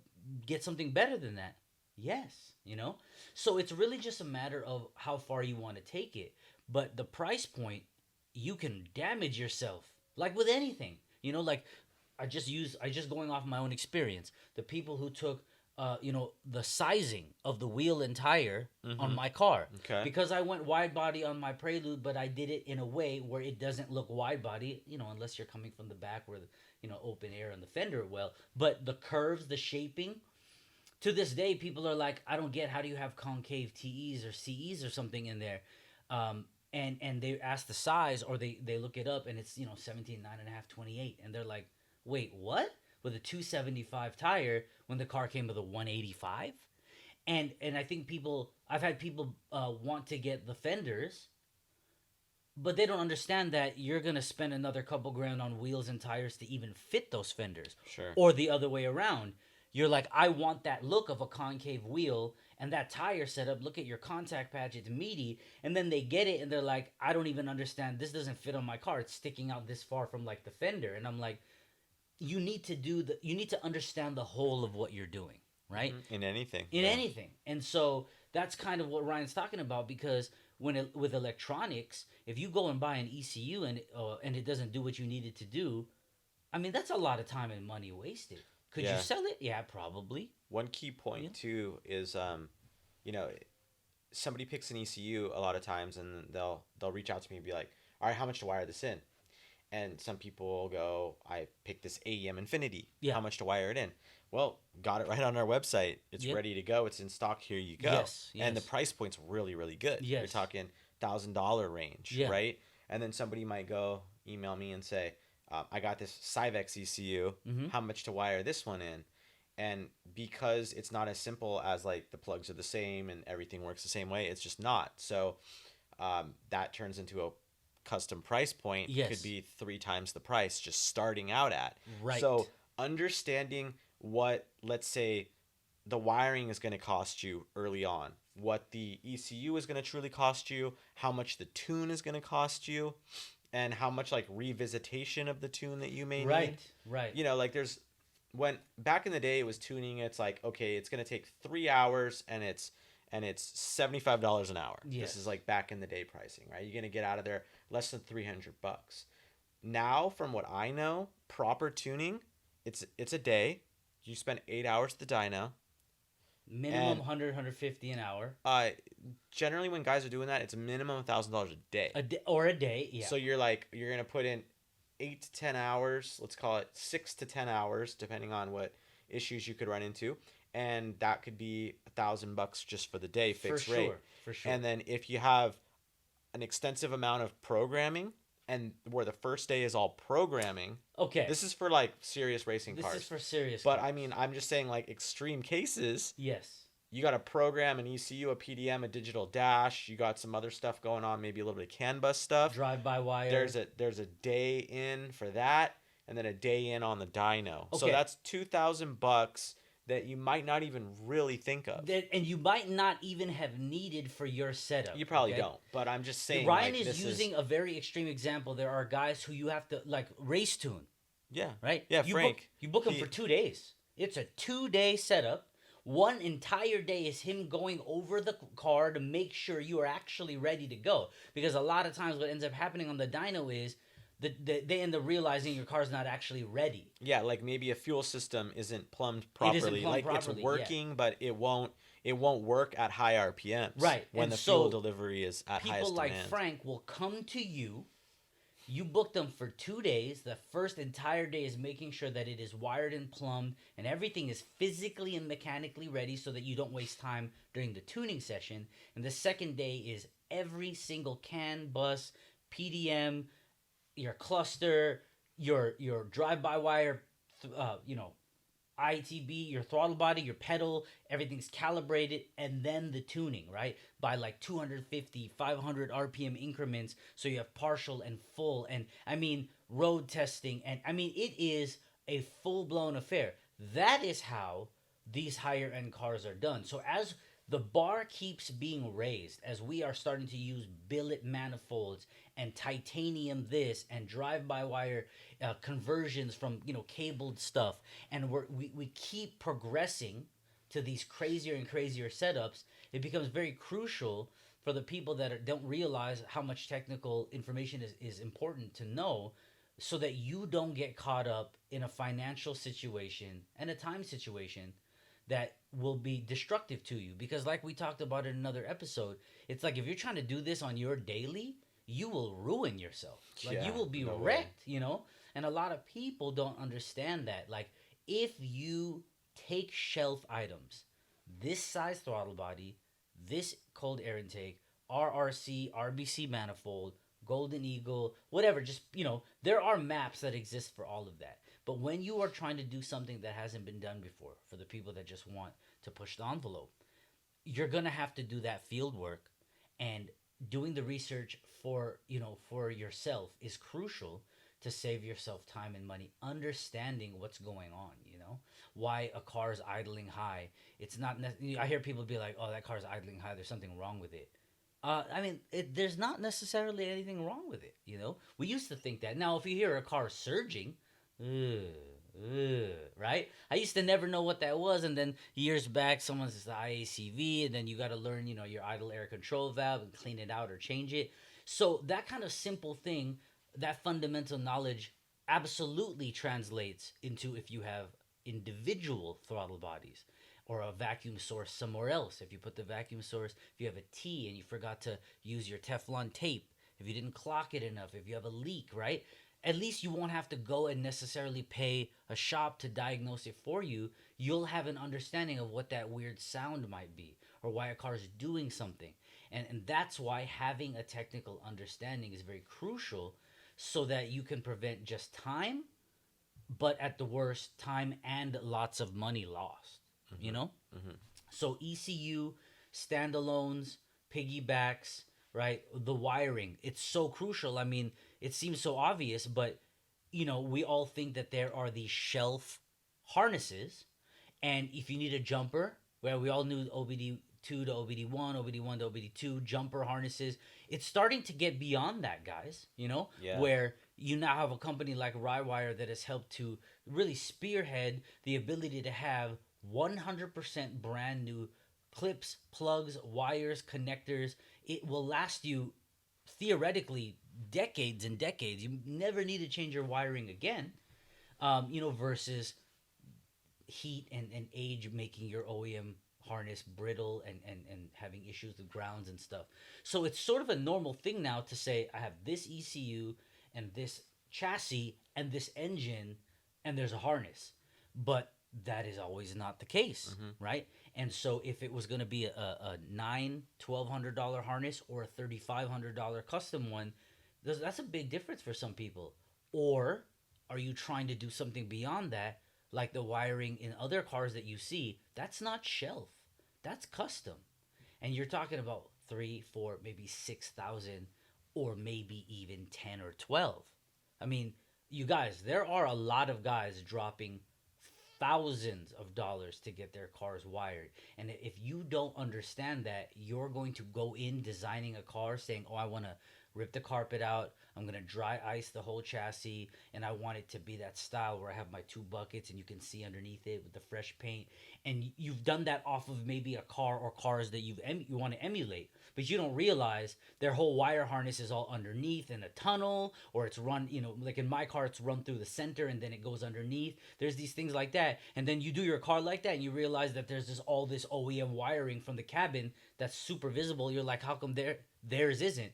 get something better than that? Yes. So it's really just a matter of how far you want to take it. But the price point, you can damage yourself. Like with anything. Like I just going off my own experience. The people who took the sizing of the wheel and tire on my car. Okay. Because I went wide body on my Prelude, but I did it in a way where it doesn't look wide body, unless you're coming from the back where, open air on the fender well. But the curves, the shaping, to this day, people are like, I don't get how do you have concave TEs or CEs or something in there. And they ask the size or they look it up and it's, 17, 9.5, 28. And they're like, wait, what? With a 275 tire when the car came with a 185. And I think I've had people want to get the fenders, but they don't understand that you're going to spend another couple grand on wheels and tires to even fit those fenders. Sure. Or the other way around. You're like, I want that look of a concave wheel and that tire setup. Look at your contact patch, it's meaty. And then they get it and they're like, I don't even understand. This doesn't fit on my car. It's sticking out this far from like the fender. And I'm like, you need to understand the whole of what you're doing, right? In anything. In anything. And so that's kind of what Ryan's talking about because with electronics, if you go and buy an ECU and it doesn't do what you need it to do, I mean, that's a lot of time and money wasted. Could you sell it? Yeah, probably. One key point too is somebody picks an ECU a lot of times and they'll reach out to me and be like, all right, how much to wire this in? And some people will go, I picked this AEM Infinity. Yeah. How much to wire it in? Well, got it right on our website. It's Yep. ready to go. It's in stock. Here you go. Yes. And the Yes. price point's really, really good. You're Yes. talking $1,000 range, Yeah. right? And then somebody might go email me and say, I got this Cyvex ECU. Mm-hmm. How much to wire this one in? And because it's not as simple as like the plugs are the same and everything works the same way, it's just not. So that turns into a custom price point. Yes. Could be 3 times the price just starting out at. Right. So understanding what, let's say, the wiring is going to cost you early on, what the ECU is going to truly cost you, how much the tune is going to cost you, and how much like revisitation of the tune that you may need. Right. You know, like there's when back in the day it was tuning, it's like, okay, it's going to take 3 hours and it's $75 an hour. Yes. This is like back in the day pricing, right? You're going to get out of there less than $300. Now, from what I know, proper tuning, it's a day. You spend 8 hours at the dyno. Minimum And 100, 150 an hour. Generally, when guys are doing that, it's a minimum $1,000 a day. A day, yeah. So you're gonna put in 8 to 10 hours. Let's call it 6 to 10 hours, depending on what issues you could run into, and that could be $1,000 just for the day fixed rate. For sure. And then if you have an extensive amount of programming, and where the first day is all programming. Okay. This is for like serious racing cars. This is for serious But cars. I mean, I'm just saying like extreme cases. Yes. You got to program an ECU, a PDM, a digital dash. You got some other stuff going on, maybe a little bit of CAN bus stuff. Drive-by-wire. There's a day in for that, and then a day in on the dyno. Okay. So that's $2,000 that you might not even really think of. And you might not even have needed for your setup. You probably don't, but I'm just saying. Ryan like, is using a very extreme example. There are guys who you have to like race tune. Yeah. Right? Yeah, Frank. You book him for 2 days. It's a 2-day setup. One entire day is him going over the car to make sure you are actually ready to go. Because a lot of times what ends up happening on the dyno is they end up realizing your car's not actually ready. Yeah, like maybe a fuel system isn't plumbed properly. It's working, but it won't work at high RPMs. Right. When and the so fuel delivery is at highest demand. People like Frank will come to you. You book them for 2 days. The first entire day is making sure that it is wired and plumbed and everything is physically and mechanically ready so that you don't waste time during the tuning session. And the second day is every single CAN, bus, PDM, your cluster, your drive-by-wire, ITB, your throttle body, your pedal, everything's calibrated, and then the tuning, right? By like 250, 500 RPM increments, so you have partial and full, and I mean, road testing, and I mean, it is a full-blown affair. That is how these higher-end cars are done. So as the bar keeps being raised, as we are starting to use billet manifolds and titanium this and drive-by-wire conversions from cabled stuff, and we keep progressing to these crazier and crazier setups, it becomes very crucial for the people that don't realize how much technical information is important to know, so that you don't get caught up in a financial situation and a time situation that will be destructive to you. Because like we talked about in another episode, it's like if you're trying to do this on your daily, you will ruin yourself. Like you will be wrecked, And a lot of people don't understand that. Like if you take shelf items, this size throttle body, this cold air intake, RRC, RBC manifold, Golden Eagle, whatever, just, there are maps that exist for all of that. But when you are trying to do something that hasn't been done before, for the people that just want to push the envelope, you're going to have to do that field work, and doing the research for yourself is crucial to save yourself time and money, understanding what's going on, why a car is idling high. It's not, I hear people be like, oh, that car's idling high, there's something wrong with it. There's not necessarily anything wrong with it, We used to think that. Now, if you hear a car surging, right? I used to never know what that was, and then years back, someone says the IACV, and then you got to learn, your idle air control valve and clean it out or change it. So that kind of simple thing, that fundamental knowledge absolutely translates into if you have individual throttle bodies, or a vacuum source somewhere else. If you put the vacuum source, if you have a T and you forgot to use your Teflon tape, if you didn't clock it enough, if you have a leak, right? at least you won't have to go and necessarily pay a shop to diagnose it for you. You'll have an understanding of what that weird sound might be or why a car is doing something. And that's why having a technical understanding is very crucial so that you can prevent just time, but at the worst, time and lots of money lost, you know? Mm-hmm. So ECU, standalones, piggybacks, right? The wiring, it's so crucial. I mean, it seems so obvious, but we all think that there are these shelf harnesses, and if you need a jumper, where we all knew OBD2 to OBD1, OBD1 to OBD2 jumper harnesses, it's starting to get beyond that, guys. Yeah. Where you now have a company like Rywire that has helped to really spearhead the ability to have 100% brand new clips, plugs, wires, connectors. It will last you theoretically decades and decades. You never need to change your wiring again. Versus heat and age making your OEM harness brittle and having issues with grounds and stuff. So it's sort of a normal thing now to say, I have this ECU and this chassis and this engine and there's a harness. But that is always not the case, Mm-hmm. right? And so if it was going to be a $1,200 harness or a $3,500 custom one, that's a big difference for some people. Or are you trying to do something beyond that, like the wiring in other cars that you see? That's not shelf, that's custom, and you're talking about 3, 4, maybe 6,000, or maybe even 10 or 12. I mean, you guys, there are a lot of guys dropping thousands of dollars to get their cars wired. And if you don't understand that, you're going to go in designing a car saying, oh, I want to rip the carpet out, I'm going to dry ice the whole chassis, and I want it to be that style where I have my two buckets and you can see underneath it with the fresh paint. And you've done that off of maybe a car or cars that you want to emulate, but you don't realize their whole wire harness is all underneath in a tunnel, or it's run, like in my car, it's run through the center and then it goes underneath. There's these things like that. And then you do your car like that and you realize that there's all this OEM wiring from the cabin that's super visible. You're like, how come theirs isn't?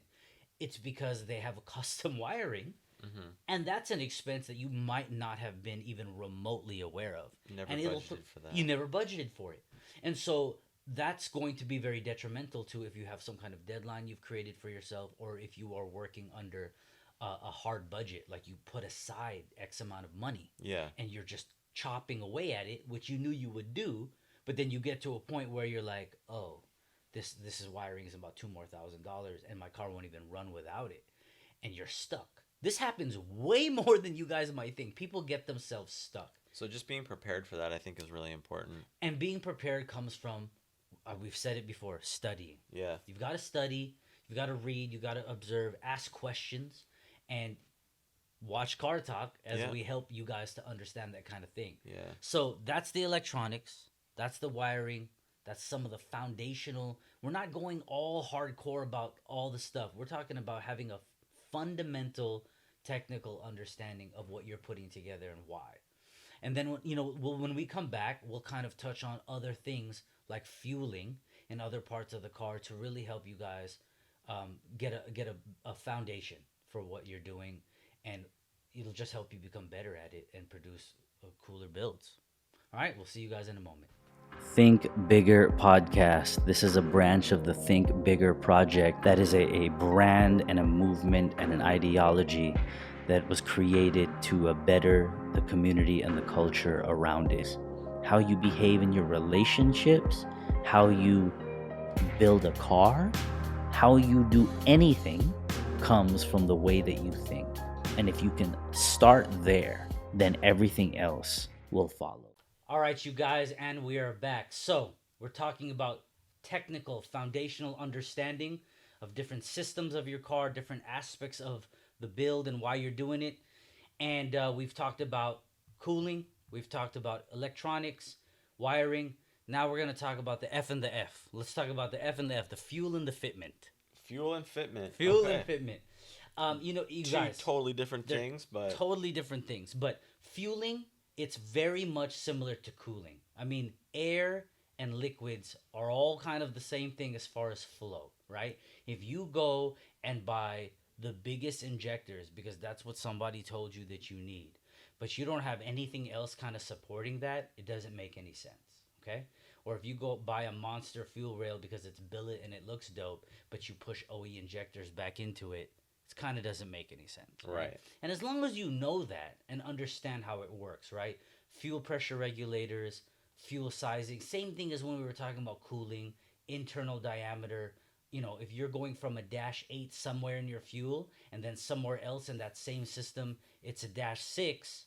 It's because they have a custom wiring. Mm-hmm. And that's an expense that you might not have been even remotely aware of. Never and budgeted for that. You never budgeted for it. And so that's going to be very detrimental to if you have some kind of deadline you've created for yourself, or if you are working under a hard budget, like you put aside X amount of money. Yeah. And you're just chopping away at it, which you knew you would do, but then you get to a point where you're like, oh, this is wiring is about $2,000 more, and my car won't even run without it, and you're stuck. This happens way more than you guys might think. People get themselves stuck. So just being prepared for that, I think, is really important. And being prepared comes from, we've said it before, studying. Yeah. You've got to study, you've got to read, you've got to observe, ask questions, and watch Car Talk as we help you guys to understand that kind of thing. Yeah. So that's the electronics, that's the wiring, that's some of the foundational. We're not going all hardcore about all the stuff. We're talking about having a fundamental technical understanding of what you're putting together and why. And then when we come back, we'll kind of touch on other things like fueling in other parts of the car to really help you guys get a foundation for what you're doing, and it'll just help you become better at it and produce cooler builds. All right, we'll see you guys in a moment. Think Bigger podcast. This is a branch of the Think Bigger project that is a brand and a movement and an ideology that was created to better the community and the culture around it. How you behave in your relationships, how you build a car, how you do anything comes from the way that you think. And if you can start there, then everything else will follow. All right, you guys, and we are back. So we're talking about technical, foundational understanding of different systems of your car, different aspects of the build and why you're doing it. And we've talked about cooling. We've talked about electronics, wiring. Now we're going to talk about the F and the F. Let's talk about the F and the F, the fuel and the fitment. Fuel and fitment. Fuel and fitment. You Two guys, totally different things, but... Totally different things. But fueling, it's very much similar to cooling. I mean, air and liquids are all kind of the same thing as far as flow, right? If you go and buy the biggest injectors because that's what somebody told you that you need, but you don't have anything else kind of supporting that, it doesn't make any sense. Okay? Or if you go buy a monster fuel rail because it's billet and it looks dope, but you push OE injectors back into it, it kind of doesn't make any sense. Right. And as long as you know that and understand how it works, right? Fuel pressure regulators, fuel sizing, same thing as when we were talking about cooling, internal diameter. If you're going from a dash 8 somewhere in your fuel and then somewhere else in that same system, it's a dash 6,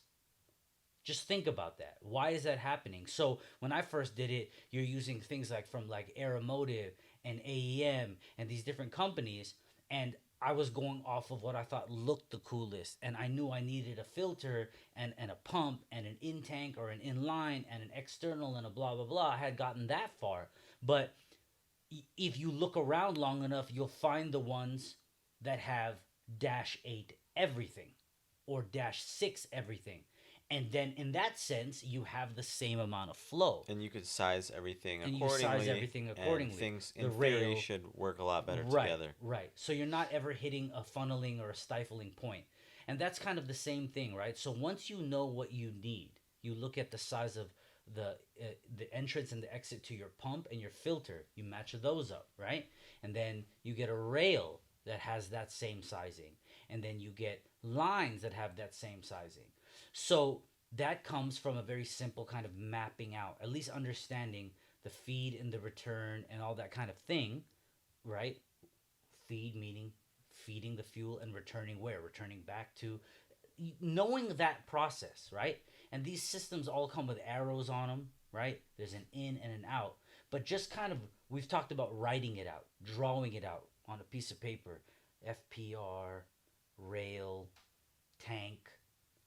just think about that. Why is that happening? So when I first did it, you're using things like from like Aeromotive and AEM and these different companies, and I was going off of what I thought looked the coolest, and I knew I needed a filter and a pump and an in tank or an inline and an external and a blah blah blah. I had gotten that far, but if you look around long enough, you'll find the ones that have dash 8 everything or dash 6 everything. And then in that sense, you have the same amount of flow. And you could size everything And accordingly. you size everything accordingly. And things in The theory rail, should work a lot better right, together. right. So you're not ever hitting a funneling or a stifling point. And that's kind of the same thing, right? So once you know what you need, you look at the size of the entrance and the exit to your pump and your filter. You match those up, right? And then you get a rail that has that same sizing. And then you get lines that have that same sizing. So that comes from a very simple kind of mapping out, at least understanding the feed and the return and all that kind of thing, right? Feed meaning feeding the fuel and returning where? Returning back to knowing that process, right? And these systems all come with arrows on them, right? There's an in and an out. But just kind of, we've talked about writing it out, drawing it out on a piece of paper. FPR, rail, tank,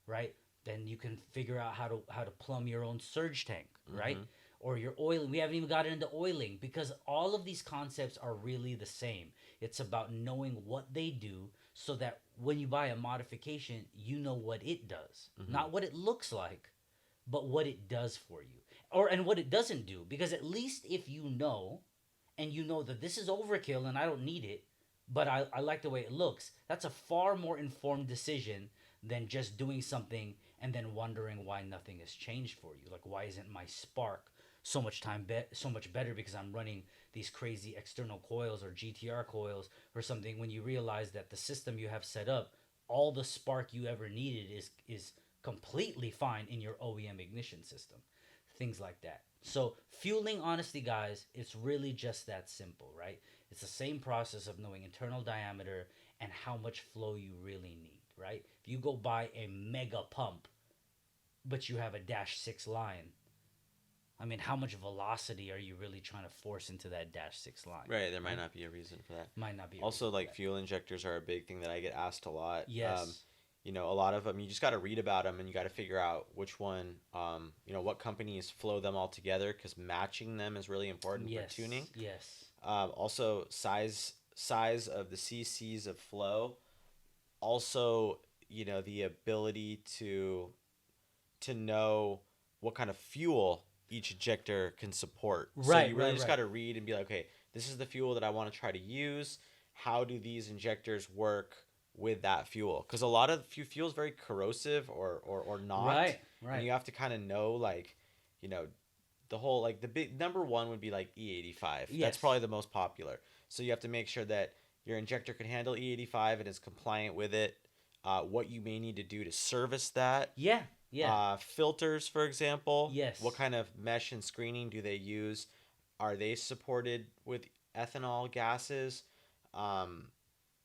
right? Then you can figure out how to plumb your own surge tank, right? Mm-hmm. Or your oiling. We haven't even gotten into oiling because all of these concepts are really the same. It's about knowing what they do so that when you buy a modification, you know what it does. Mm-hmm. Not what it looks like, but what it does for you. And what it doesn't do. Because at least if you know, and you know that this is overkill and I don't need it, but I like the way it looks, that's a far more informed decision than just doing something and then wondering why nothing has changed for you. Like, why isn't my spark so much better because I'm running these crazy external coils or GTR coils or something, when you realize that the system you have set up, all the spark you ever needed is completely fine in your OEM ignition system. Things like that. So fueling, honestly, guys, it's really just that simple, right? It's the same process of knowing internal diameter and how much flow you really need, right? If you go buy a mega pump, but you have a dash 6 line, I mean, how much velocity are you really trying to force into that dash 6 line? Right, there might not be a reason for that. Might not be. Also, like, fuel injectors are a big thing that I get asked a lot. Yes. A lot of them, you just got to read about them and you got to figure out which one, what companies flow them all together, because matching them is really important for tuning. Yes. Also, size of the cc's of flow. Also, the ability to know what kind of fuel each injector can support. Right. So you really just got to read and be like, okay, this is the fuel that I want to try to use. How do these injectors work with that fuel? Because a lot of fuel is very corrosive or not. Right. And you have to kind of know, the whole, like, the big number one would be like E85. Yes. That's probably the most popular. So you have to make sure that your injector can handle E85 and is compliant with it. What you may need to do to service that. Yeah. Filters, for example. Yes. What kind of mesh and screening do they use? Are they supported with ethanol gases?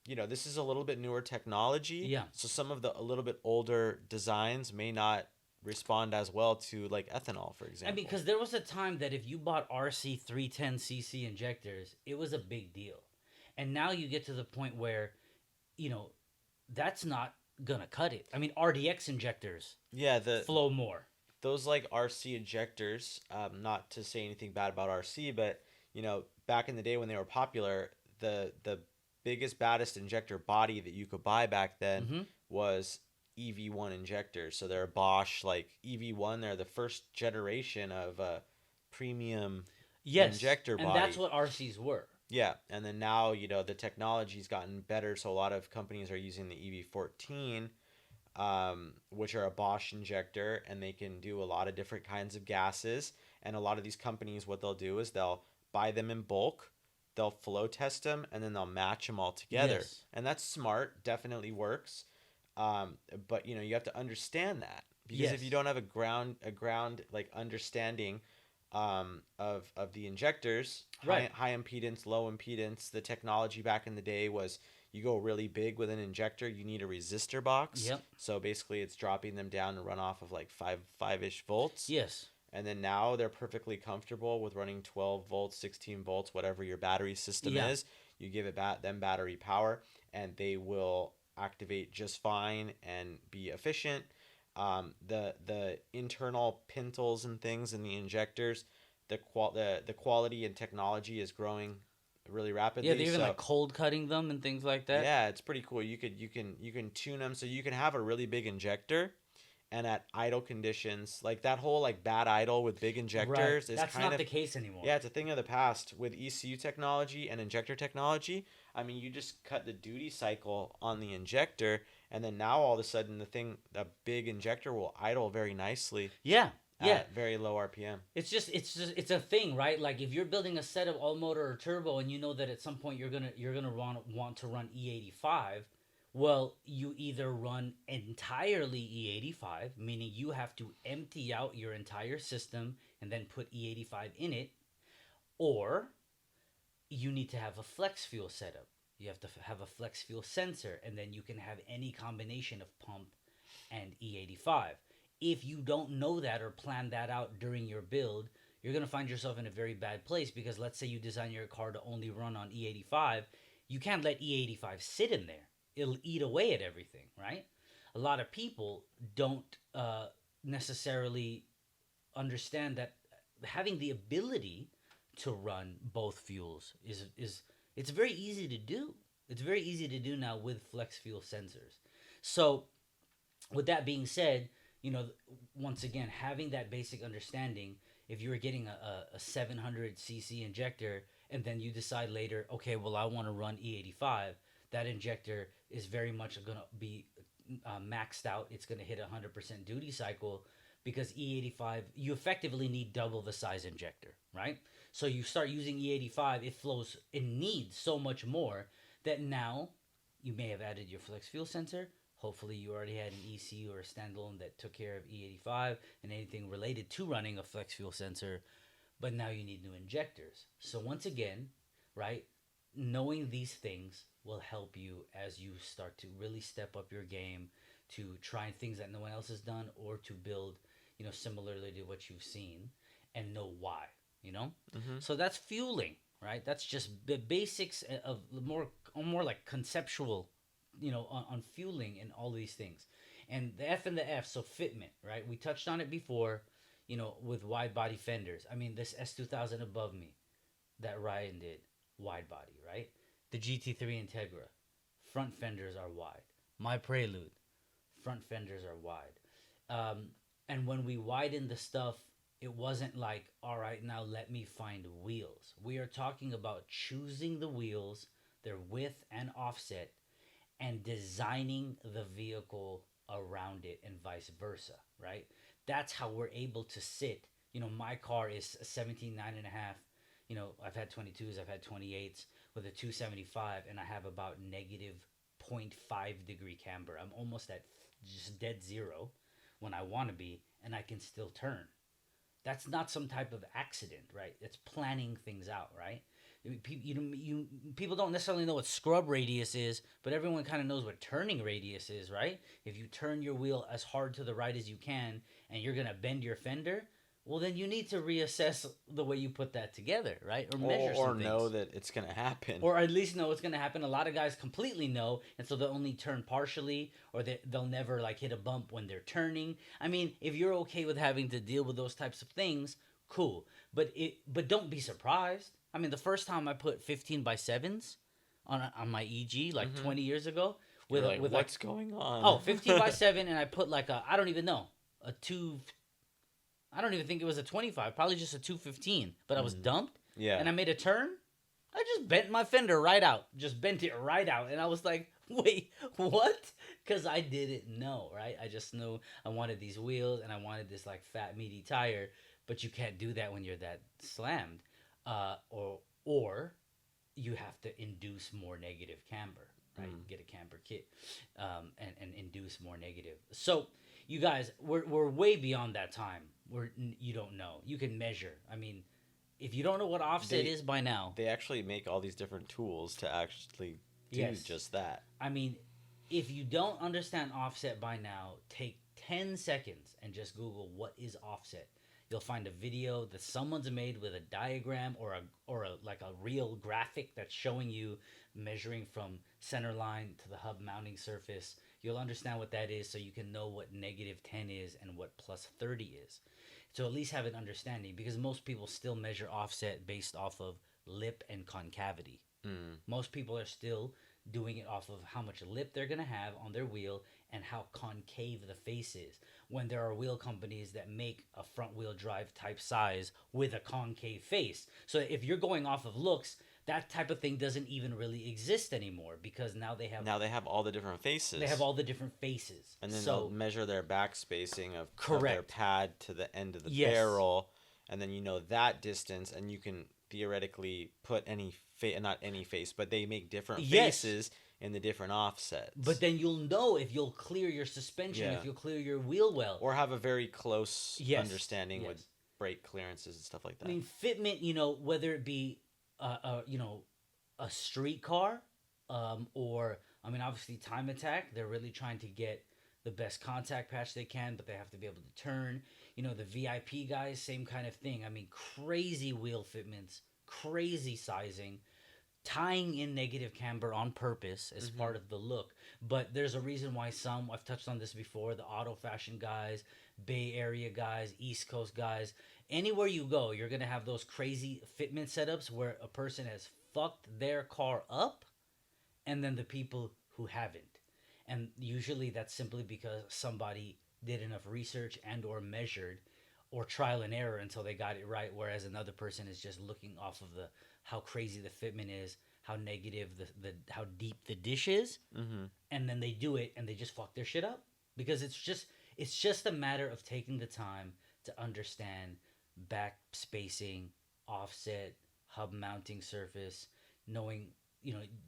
This is a little bit newer technology. Yeah. So some of the a little bit older designs may not respond as well to, like, ethanol, for example. And because there was a time that if you bought RC 310cc injectors, it was a big deal. And now you get to the point where, that's not gonna cut it. I mean, RDX injectors flow more. Those, like, RC injectors, not to say anything bad about RC, but back in the day when they were popular, the biggest, baddest injector body that you could buy back then was EV1 injectors. So they're Bosch, like, EV1. They're the first generation of premium injector body. And that's what RCs were. Yeah, and then now, the technology's gotten better, so a lot of companies are using the EV14, which are a Bosch injector, and they can do a lot of different kinds of gases. And a lot of these companies, what they'll do is they'll buy them in bulk, they'll flow test them, and then they'll match them all together. Yes. And that's smart, definitely works. But you have to understand that, because if you Yes. don't have a ground like understanding of the injectors, Right. high impedance, low impedance. The technology back in the day was you go really big with an injector, you need a resistor box. Yep. So basically, it's dropping them down to run off of like five-ish volts. Yes. And then now they're perfectly comfortable with running 12 volts, 16 volts, whatever your battery system Yeah. is. You give it them battery power, and they will activate just fine and be efficient. The internal pintles and things in the injectors, the quality and technology is growing really Yeah, rapidly. they're even So like cold cutting them and things like that. yeah, it's pretty cool. You can tune them so you can have a really big injector, and at idle conditions, like that whole like bad idle with big Right. injectors is That's kind not of, the case anymore. yeah, it's a thing of the past with ECU technology and injector technology. I mean, you just cut the duty cycle on the injector, and then now all of a sudden the big injector will idle very nicely Yeah. Yeah. at very low RPM. It's a thing, right? Like if you're building a set of all motor or turbo and you know that at some point you're gonna want to run E85, well, you either run entirely E85, meaning you have to empty out your entire system and then put E85 in it, or you need to have a flex fuel setup. You have to have a flex fuel sensor, and then you can have any combination of pump and E85. If you don't know that or plan that out during your build, you're going to find yourself in a very bad place, because let's say you design your car to only run on E85, you can't let E85 sit in there. It'll eat away at everything, right? A lot of people don't necessarily understand that having the ability to run both fuels is it's very easy to do. It's very easy to do now with flex fuel sensors. So with that being said, once again, having that basic understanding, if you were getting a 700 cc injector and then you decide later, okay, well, I want to run E85, that injector is very much going to be maxed out. It's going to hit 100% duty cycle, because E85, you effectively need double the size injector, right? So you start using E85, it needs so much more that now you may have added your flex fuel sensor. Hopefully, you already had an ECU or a standalone that took care of E85 and anything related to running a flex fuel sensor, but now you need new injectors. So, once again, right, knowing these things will help you as you start to really step up your game, to try things that no one else has done, or to build, similarly to what you've seen, and know why. Hmm. So, that's fueling, right? That's just the basics of more like conceptual, on fueling and all these things. And the F and the F, so fitment, right? We touched on it before, with wide body fenders. I mean, this S2000 above me that Ryan did, wide body, right? The GT3 Integra, front fenders are wide. My Prelude, front fenders are wide. And when we widened the stuff, it wasn't like, all right, now let me find wheels. We are talking about choosing the wheels, their width and offset, and designing the vehicle around it, and vice versa, right? That's how we're able to sit. My car is a 17.9.5. I've had 22s, I've had 28s with a 275, and I have about negative zero point 0.5 degree camber. I'm almost at just dead zero when I want to be, and I can still turn. That's not some type of accident, right? It's planning things out, right? People don't necessarily know what scrub radius is, but everyone kind of knows what turning radius is, right? If you turn your wheel as hard to the right as you can and you're going to bend your fender, well, then you need to reassess the way you put that together, right? Or measure Or some know things. that it's gonna happen. Or at least know what's going to happen. A lot of guys completely know, and so they'll only turn partially, or they'll never like hit a bump when they're turning. I mean, if you're okay with having to deal with those types of things, cool. But don't be surprised. I mean, the first time I put 15x7s on my EG like Hmm. 20 years ago You're like, with what's going on? oh, 15x7, and I put like I don't even know, a 2, I don't even think it was a 25, probably just a 215, but I was dumped Yeah. and I made a turn. I just bent my fender right out. Just bent it right out. And I was like, wait, what? Because I didn't know, right? I just knew I wanted these wheels and I wanted this like fat, meaty tire. But you can't do that when you're that slammed. Or you have to induce more negative camber, right? Get a camber kit and induce more negative. So, you guys, we're way beyond that time where you don't know. You can measure. I mean, if you don't know what offset They is by now, they actually make all these different tools to actually do yes. just that. I mean, if you don't understand offset by now, take 10 seconds and just Google what is offset. You'll find a video that someone's made with a diagram or a like a real graphic that's showing you measuring from center line to the hub mounting surface. You'll understand what that is so you can know what negative 10 is and what plus 30 is. So at least have an understanding because most people still measure offset based off of lip and concavity. Most people are still doing it off of how much lip they're going to have on their wheel and how concave the face is. When there are wheel companies that make a front wheel drive type size with a concave face. So if you're going off of looks, that type of thing doesn't even really exist anymore because now they have all the different faces. they have all the different faces. And then so they'll measure their back spacing of their correct. pad to the end of the Yes. barrel, and then you know that distance, and you can theoretically put any not any face, but they make different Yes. faces in the different offsets. But then you'll know if you'll clear your suspension, Yeah. if you'll clear your wheel well. or have a very close Yes, understanding yes. with brake clearances and stuff like that. I mean, fitment, whether it be, a street car, or, I mean, obviously Time Attack, they're really trying to get the best contact patch they can, but they have to be able to turn. The VIP guys, same kind of thing. I mean, crazy wheel fitments, crazy sizing, tying in negative camber on purpose as part of the look. But there's a reason why I've touched on this before, the auto fashion guys, Bay Area guys, East Coast guys, anywhere you go, you're going to have those crazy fitment setups where a person has fucked their car up and then the people who haven't. And usually that's simply because somebody did enough research and or measured or trial and error until they got it right, whereas another person is just looking off of the how crazy the fitment is, how negative the how deep the dish is, and then they do it and they just fuck their shit up because it's just a matter of taking the time to understand back spacing, offset, hub mounting surface, knowing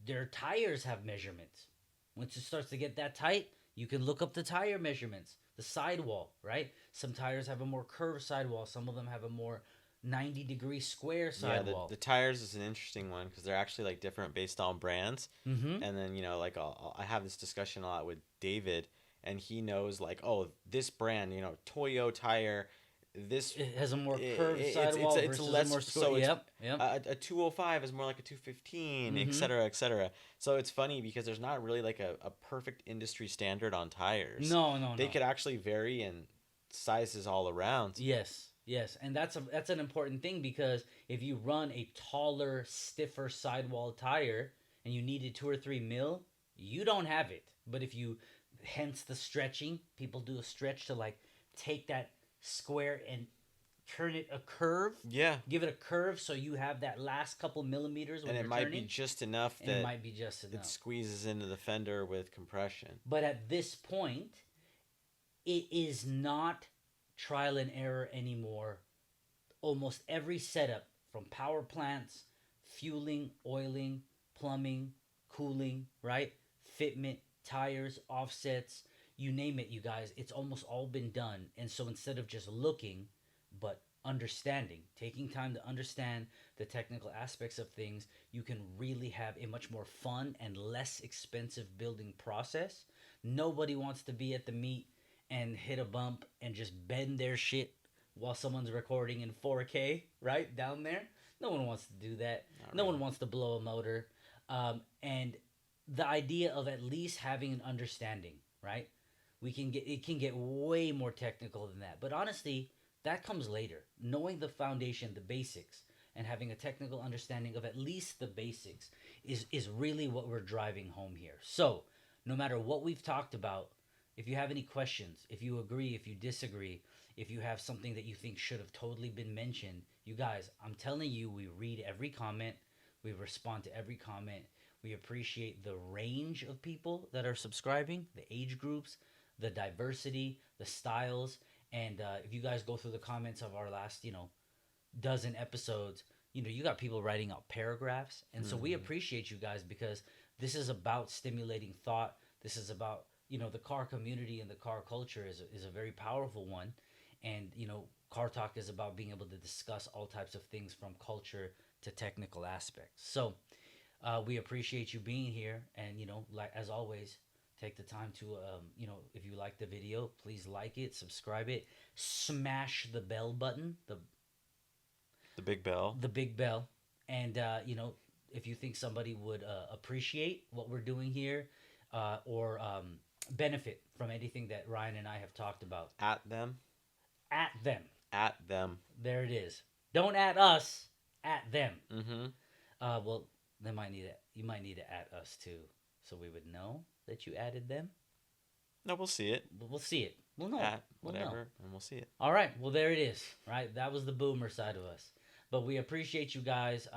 their tires have measurements. Once it starts to get that tight, you can look up the tire measurements, the sidewall, right? Some tires have a more curved sidewall. Some of them have a more 90-degree square sidewall. The tires is an interesting one because they're actually like different based on brands. And then like I have this discussion a lot with David, and he knows like, oh, this brand, Toyo tire, this It has a more curved sidewall versus less, a more so yep. a 205 is more like a 215, et cetera, et cetera. So it's funny because there's not really like a perfect industry standard on tires. No. They could actually vary in sizes all around. Yes, and that's an important thing because if you run a taller, stiffer sidewall tire and you needed 2 or 3 mil, you don't have it. But if you, hence the stretching, people do a stretch to like take that square and turn it a curve. Yeah. Give it a curve so you have that last couple millimeters when and you're it might turning, be just enough that it might be just enough. it squeezes into the fender with compression. But at this point, it is not trial and error anymore. Almost every setup from power plants, fueling, oiling, plumbing, cooling, right? Fitment, tires, offsets, you name it, you guys. It's almost all been done. And so instead of just looking, but understanding, taking time to understand the technical aspects of things, you can really have a much more fun and less expensive building process. Nobody wants to be at the meet and hit a bump and just bend their shit while someone's recording in 4K, right? Down there. No one wants to do that. No one wants to blow a motor. And the idea of at least having an understanding, right? It can get way more technical than that. But honestly, that comes later. Knowing the foundation, the basics, and having a technical understanding of at least the basics is really what we're driving home here. So, no matter what we've talked about, if you have any questions, if you agree, if you disagree, if you have something that you think should have totally been mentioned, you guys, I'm telling you, we read every comment. We respond to every comment. We appreciate the range of people that are subscribing, the age groups, the diversity, the styles. And if you guys go through the comments of our last, dozen episodes, you got people writing out paragraphs. And so we appreciate you guys because this is about stimulating thought. This is about, the car community and the car culture is a very powerful one. And, Car Talk is about being able to discuss all types of things from culture to technical aspects. So we appreciate you being here. And, like as always, take the time to, if you like the video, please like it, subscribe it, smash the bell button, The big bell. the big bell. And, if you think somebody would appreciate what we're doing here or benefit from anything that Ryan and I have talked about, At them. at them. At them. There it is. Don't at us, at them. Mm-hmm. Well, you might need to at us too, so we would know that you added them. No, we'll see it. But we'll see it. We'll know. At We'll whatever, know. and we'll see it. All right. Well, there it is. Right. That was the boomer side of us. But we appreciate you guys.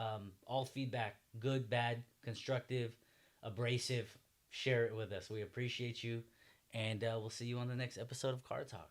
All feedback, good, bad, constructive, abrasive. Share it with us. We appreciate you, and we'll see you on the next episode of Car Talk.